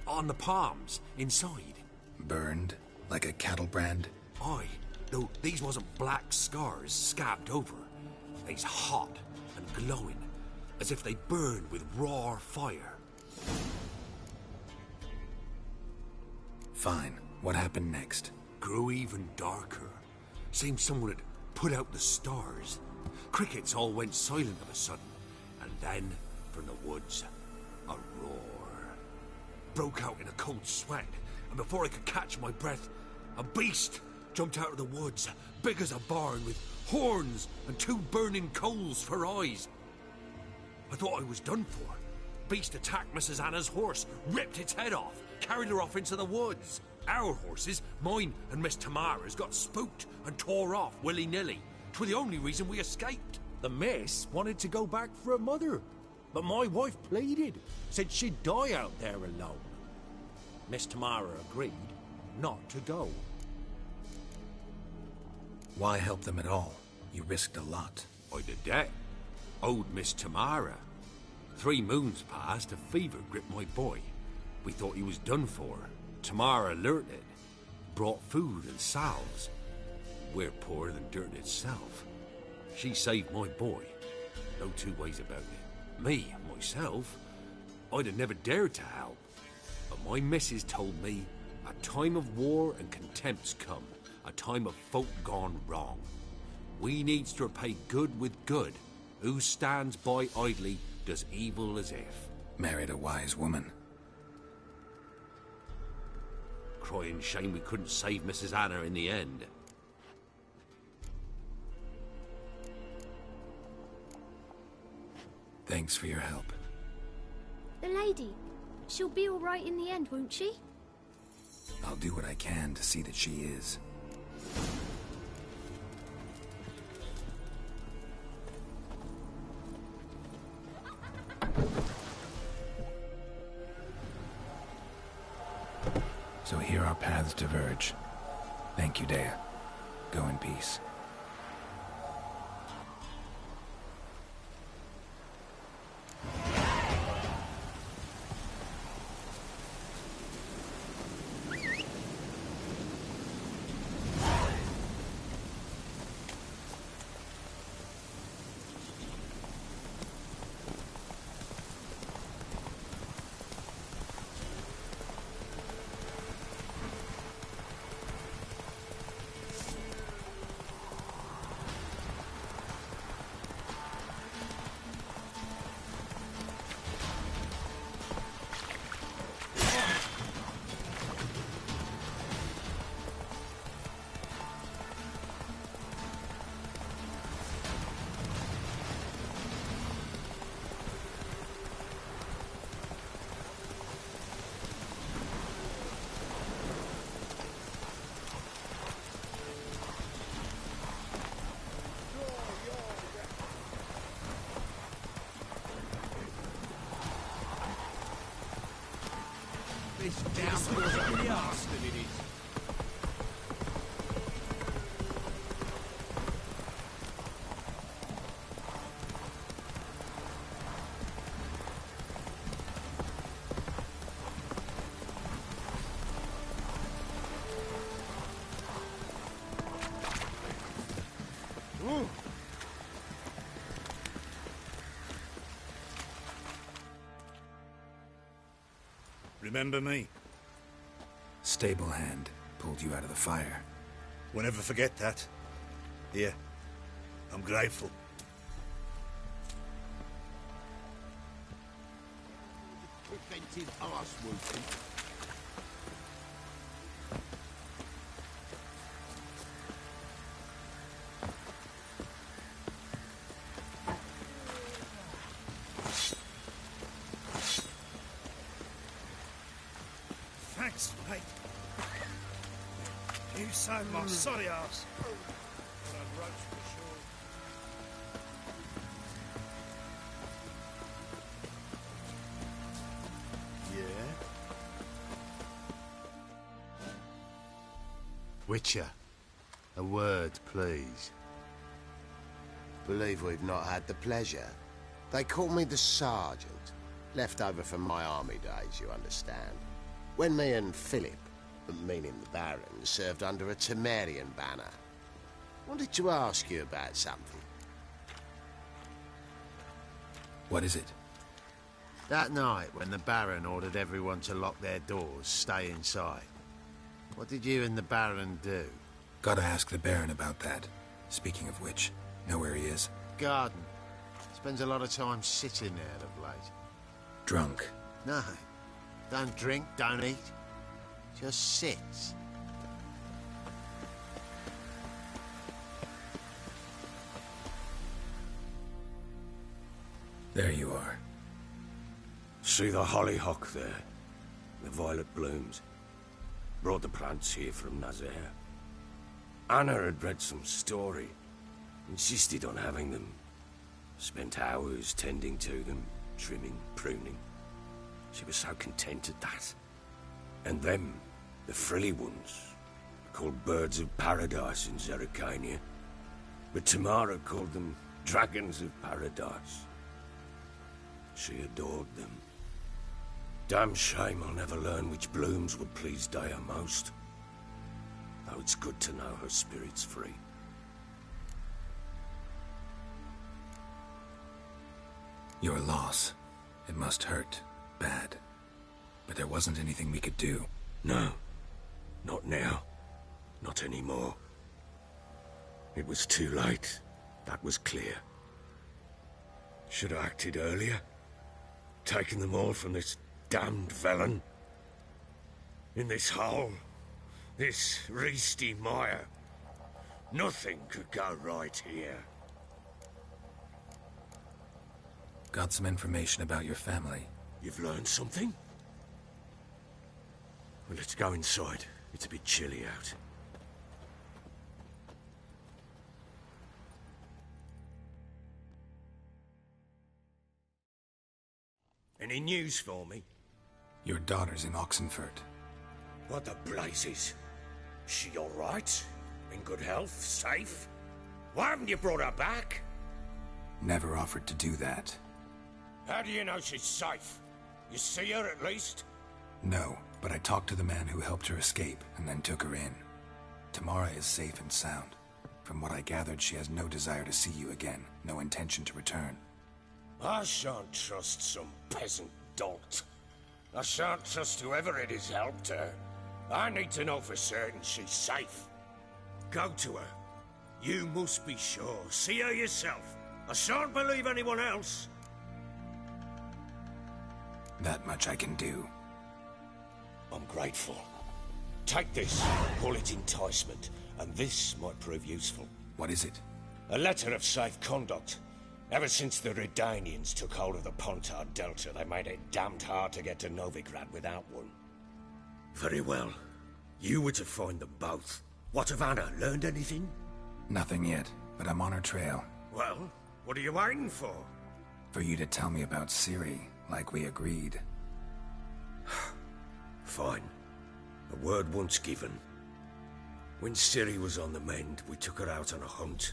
On the palms, inside. Burned? Like a cattle brand? Aye, though these wasn't black scars scabbed over. They's hot and glowing, as if they burned with raw fire. Fine. What happened next? Grew even darker. Seemed someone had put out the stars. Crickets all went silent of a sudden, and then, from the woods, a roar. Broke out in a cold sweat, and before I could catch my breath, a beast jumped out of the woods, big as a barn, with horns and 2 burning coals for eyes. I thought I was done for. Beast attacked Mrs. Anna's horse, ripped its head off, carried her off into the woods. Our horses, mine and Miss Tamara's, got spooked and tore off willy-nilly. 'Twere the only reason we escaped. The miss wanted to go back for her mother, but my wife pleaded, said she'd die out there alone. Miss Tamara agreed not to go. Why help them at all? You risked a lot. I'd a debt. Owed Miss Tamara. 3 moons passed, a fever gripped my boy. We thought he was done for. Tamara alerted, brought food and salves. We're poorer than dirt itself. She saved my boy. No 2 ways about it. Me, myself, I'd have never dared to help. But my missus told me a time of war and contempt's come. A time of folk gone wrong. We needs to repay good with good. Who stands by idly does evil as if. Married a wise woman. Crying shame we couldn't save Mrs. Anna in the end. Thanks for your help. The lady, she'll be all right in the end, won't she? I'll do what I can to see that she is. So here our paths diverge. Thank you, Dea. Go in peace. This damn was in the arse than it is. Remember me? Stable hand pulled you out of the fire. We'll never forget that. Here, I'm grateful. Preventive arse whooping. Thanks, mate. You saved my sorry ass. Yeah? Witcher, a word, please. Believe we've not had the pleasure. They call me the Sergeant. Left over from my army days, you understand. When me and Philip, meaning the Baron, served under a Temerian banner. Wanted to ask you about something. What is it? That night when the Baron ordered everyone to lock their doors, stay inside. What did you and the Baron do? Gotta ask the Baron about that. Speaking of which, know where he is? Garden. Spends a lot of time sitting there of late. Drunk. No. Don't drink, don't eat. Just sits. There you are. See the hollyhock there? The violet blooms. Brought the plants here from Nazaire. Anna had read some story. Insisted on having them. Spent hours tending to them, trimming, pruning. She was so content at that. And them, the frilly ones, called birds of paradise in Zerrikania. But Tamara called them dragons of paradise. She adored them. Damn shame I'll never learn which blooms would please Dea most. Though it's good to know her spirit's free. Your loss. It must hurt. Bad. But there wasn't anything we could do. No. Not now. Not anymore. It was too late. That was clear. Should have acted earlier. Taken them all from this damned Velen. In this hole. This reesty mire. Nothing could go right here. Got some information about your family. You've learned something? Well, let's go inside. It's a bit chilly out. Any news for me? Your daughter's in Oxenfurt. What the blazes? She all right? In good health? Safe? Why haven't you brought her back? Never offered to do that. How do you know she's safe? You see her at least? No, but I talked to the man who helped her escape and then took her in. Tamara is safe and sound. From what I gathered, she has no desire to see you again, no intention to return. I shan't trust some peasant dolt. I shan't trust whoever it is helped her. I need to know for certain she's safe. Go to her. You must be sure. See her yourself. I shan't believe anyone else. That much I can do. I'm grateful. Take this, call it enticement, and this might prove useful. What is it? A letter of safe conduct. Ever since the Redanians took hold of the Pontar Delta, they made it damned hard to get to Novigrad without one. Very well. You were to find them both. What of Anna? Learned anything? Nothing yet, but I'm on her trail. Well, what are you waiting for? For you to tell me about Ciri, like we agreed. Fine. A word once given. When Ciri was on the mend, we took her out on a hunt.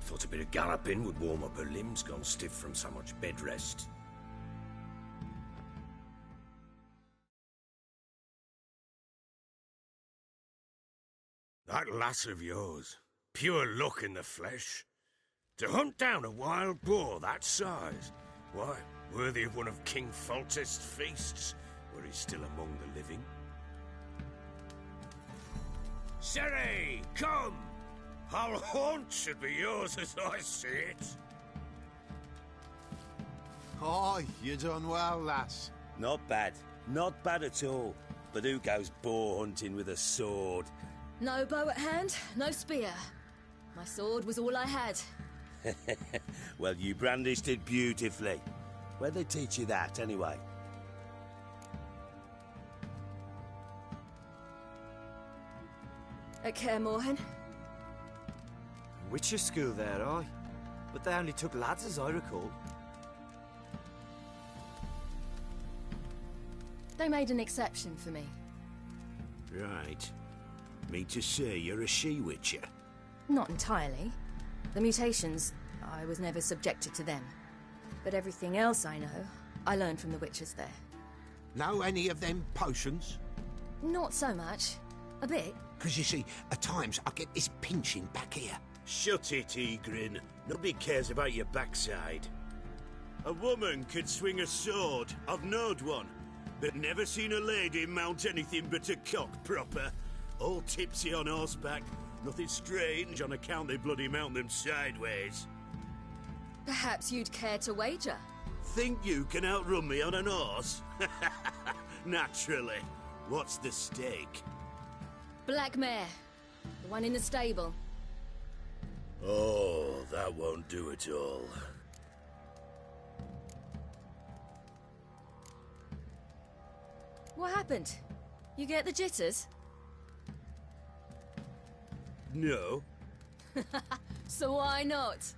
Thought a bit of galloping would warm up her limbs, gone stiff from so much bed rest. That lass of yours, pure luck in the flesh. To hunt down a wild boar that size, why, worthy of one of King Foltest's feasts, were he still among the living. Ciri, come! Our haunt should be yours as I see it. Oh, you done well, lass. Not bad. Not bad at all. But who goes boar hunting with a sword? No bow at hand, no spear. My sword was all I had. Well, you brandished it beautifully. Where'd they teach you that, anyway? At Kaer Morhen. Witcher school there, aye. But they only took lads, as I recall. They made an exception for me. Right. Mean to say you're a she-witcher? Not entirely. The mutations, I was never subjected to them. But everything else I know, I learned from the witches there. Know any of them potions? Not so much. A bit. Because you see, at times I get this pinching back here. Shut it, Egrin. Nobody cares about your backside. A woman could swing a sword. I've knowed one. But never seen a lady mount anything but a cock proper. All tipsy on horseback. Nothing strange on account they bloody mount them sideways. Perhaps you'd care to wager? Think you can outrun me on an horse? Naturally. What's the stake? Black mare. The one in the stable. Oh, that won't do it all. What happened? You get the jitters? No. So why not?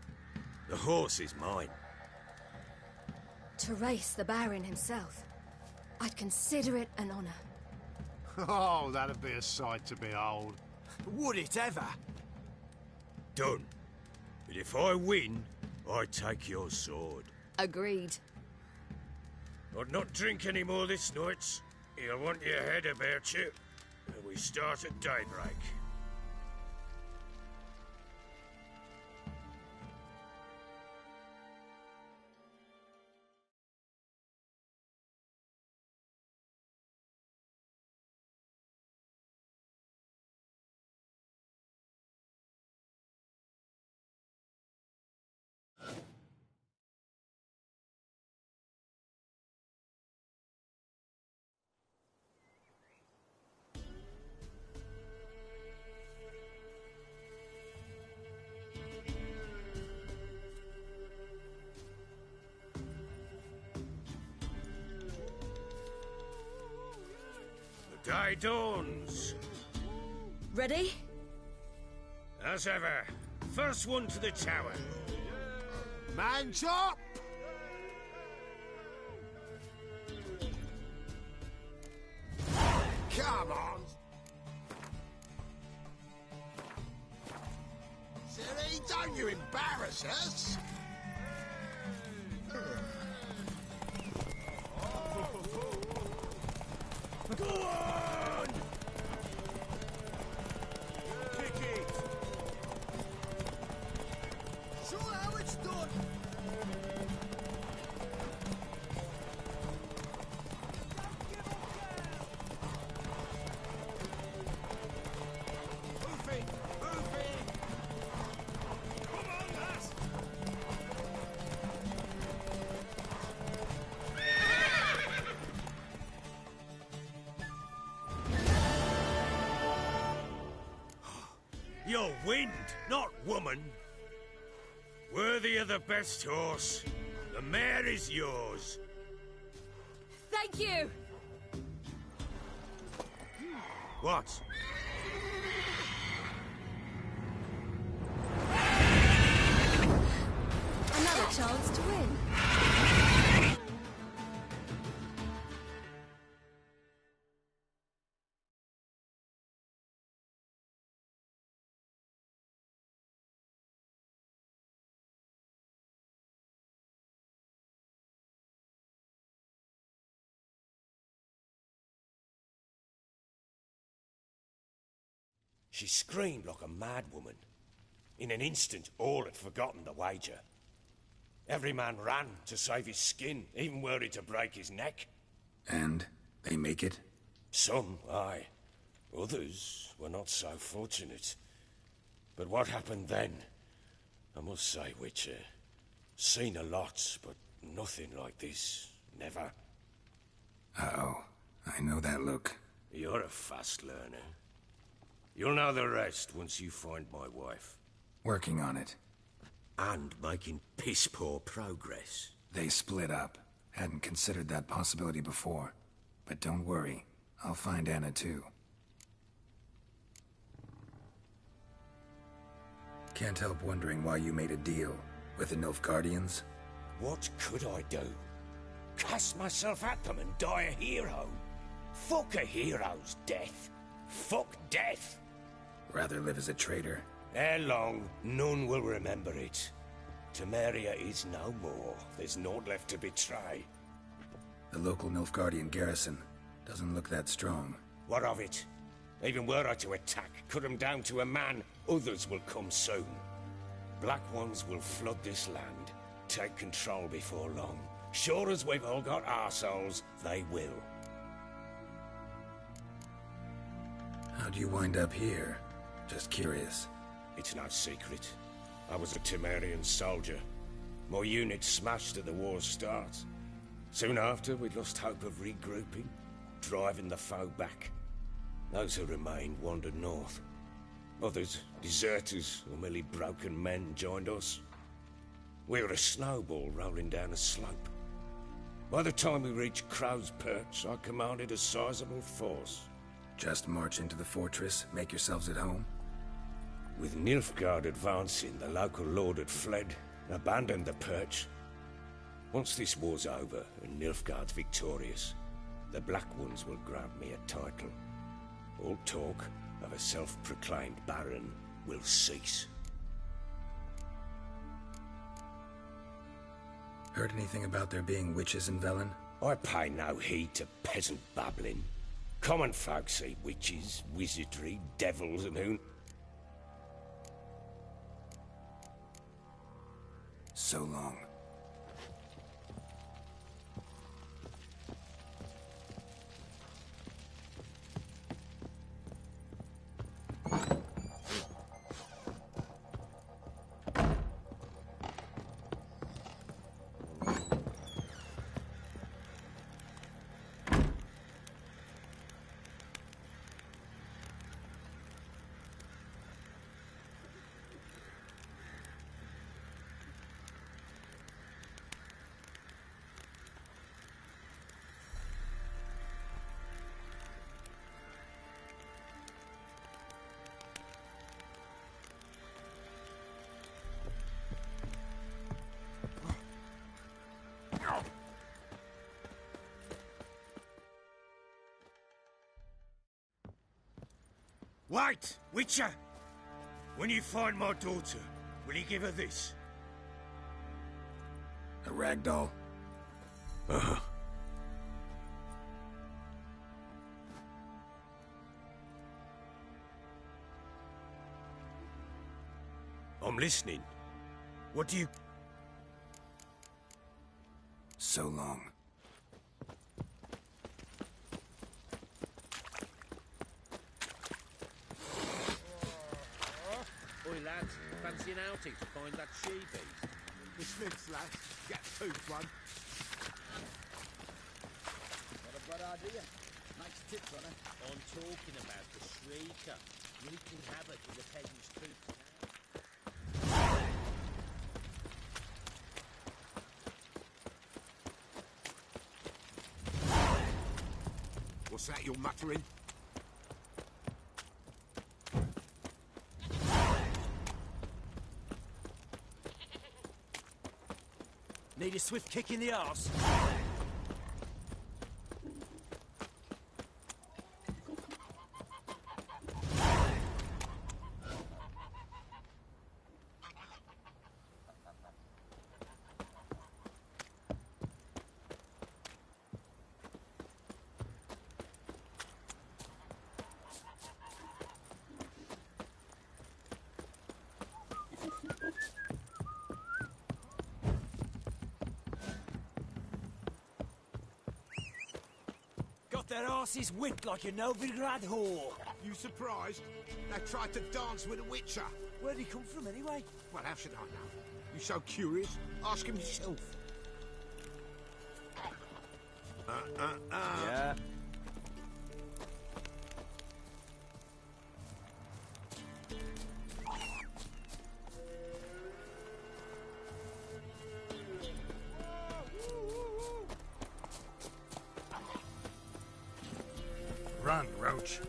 The horse is mine. To race the Baron himself. I'd consider it an honor. Oh, that'd be a sight to behold. Would it ever? Done. But if I win, I take your sword. Agreed. I'd not drink any more this night. You'll want your head about you. And we start at daybreak. Day dawns. Ready? As ever. First one to the tower. Man chop! Come on! Silly, don't you embarrass us! Go on! Kick it! Show how it's done! Move it! Move it! Come on, lass! You're wind, not woman. Worthy of the best horse. The mare is yours. Thank you! What? Another chance to win. She screamed like a mad woman. In an instant, all had forgotten the wager. Every man ran to save his skin, even were it to break his neck. And they make it? Some, aye. Others were not so fortunate. But what happened then? I must say, Witcher, seen a lot, but nothing like this. Never. Uh-oh. I know that look. You're a fast learner. You'll know the rest once you find my wife. Working on it. And making piss-poor progress. They split up. Hadn't considered that possibility before. But don't worry. I'll find Anna too. Can't help wondering why you made a deal with the Nilfgaardians. What could I do? Cast myself at them and die a hero? Fuck a hero's death. Fuck death. Rather live as a traitor. Ere long, none will remember it. Temeria is no more. There's naught left to betray. The local Nilfgaardian garrison doesn't look that strong. What of it? Even were I to attack, cut them down to a man, others will come soon. Black Ones will flood this land, take control before long. Sure as we've all got arseholes, they will. How'd you wind up here? Just curious. It's no secret. I was a Temerian soldier. My unit smashed at the war's start. Soon after, we lost hope of regrouping, driving the foe back. Those who remained wandered north. Others, deserters or merely broken men, joined us. We were a snowball rolling down a slope. By the time we reached Crow's Perch, I commanded a sizable force. Just march into the fortress, make yourselves at home? With Nilfgaard advancing, the local lord had fled, abandoned the Perch. Once this war's over and Nilfgaard's victorious, the Black Ones will grant me a title. All talk of a self-proclaimed Baron will cease. Heard anything about there being witches in Velen? I pay no heed to peasant babbling. Common folk see witches, wizardry, devils, and who... So long. Wait, Witcher! When you find my daughter, will you give her this? A ragdoll? Uh-huh. I'm listening. What do you... So long. Oi, lads, fancy an outing to find that she-beast? The Smiths, lads. Get tooth one. Not a bad idea. Makes tips on her. I'm talking about the Shrieker. Wreaking havoc with the peasants' troops. What's that you're muttering? Need a swift kick in the arse. Their asses whipped like a Novigrad whore. You surprised? They tried to dance with a Witcher. Where'd he come from anyway? Well, how should I know? You so curious? Ask him yourself. Yeah. Run, Roach.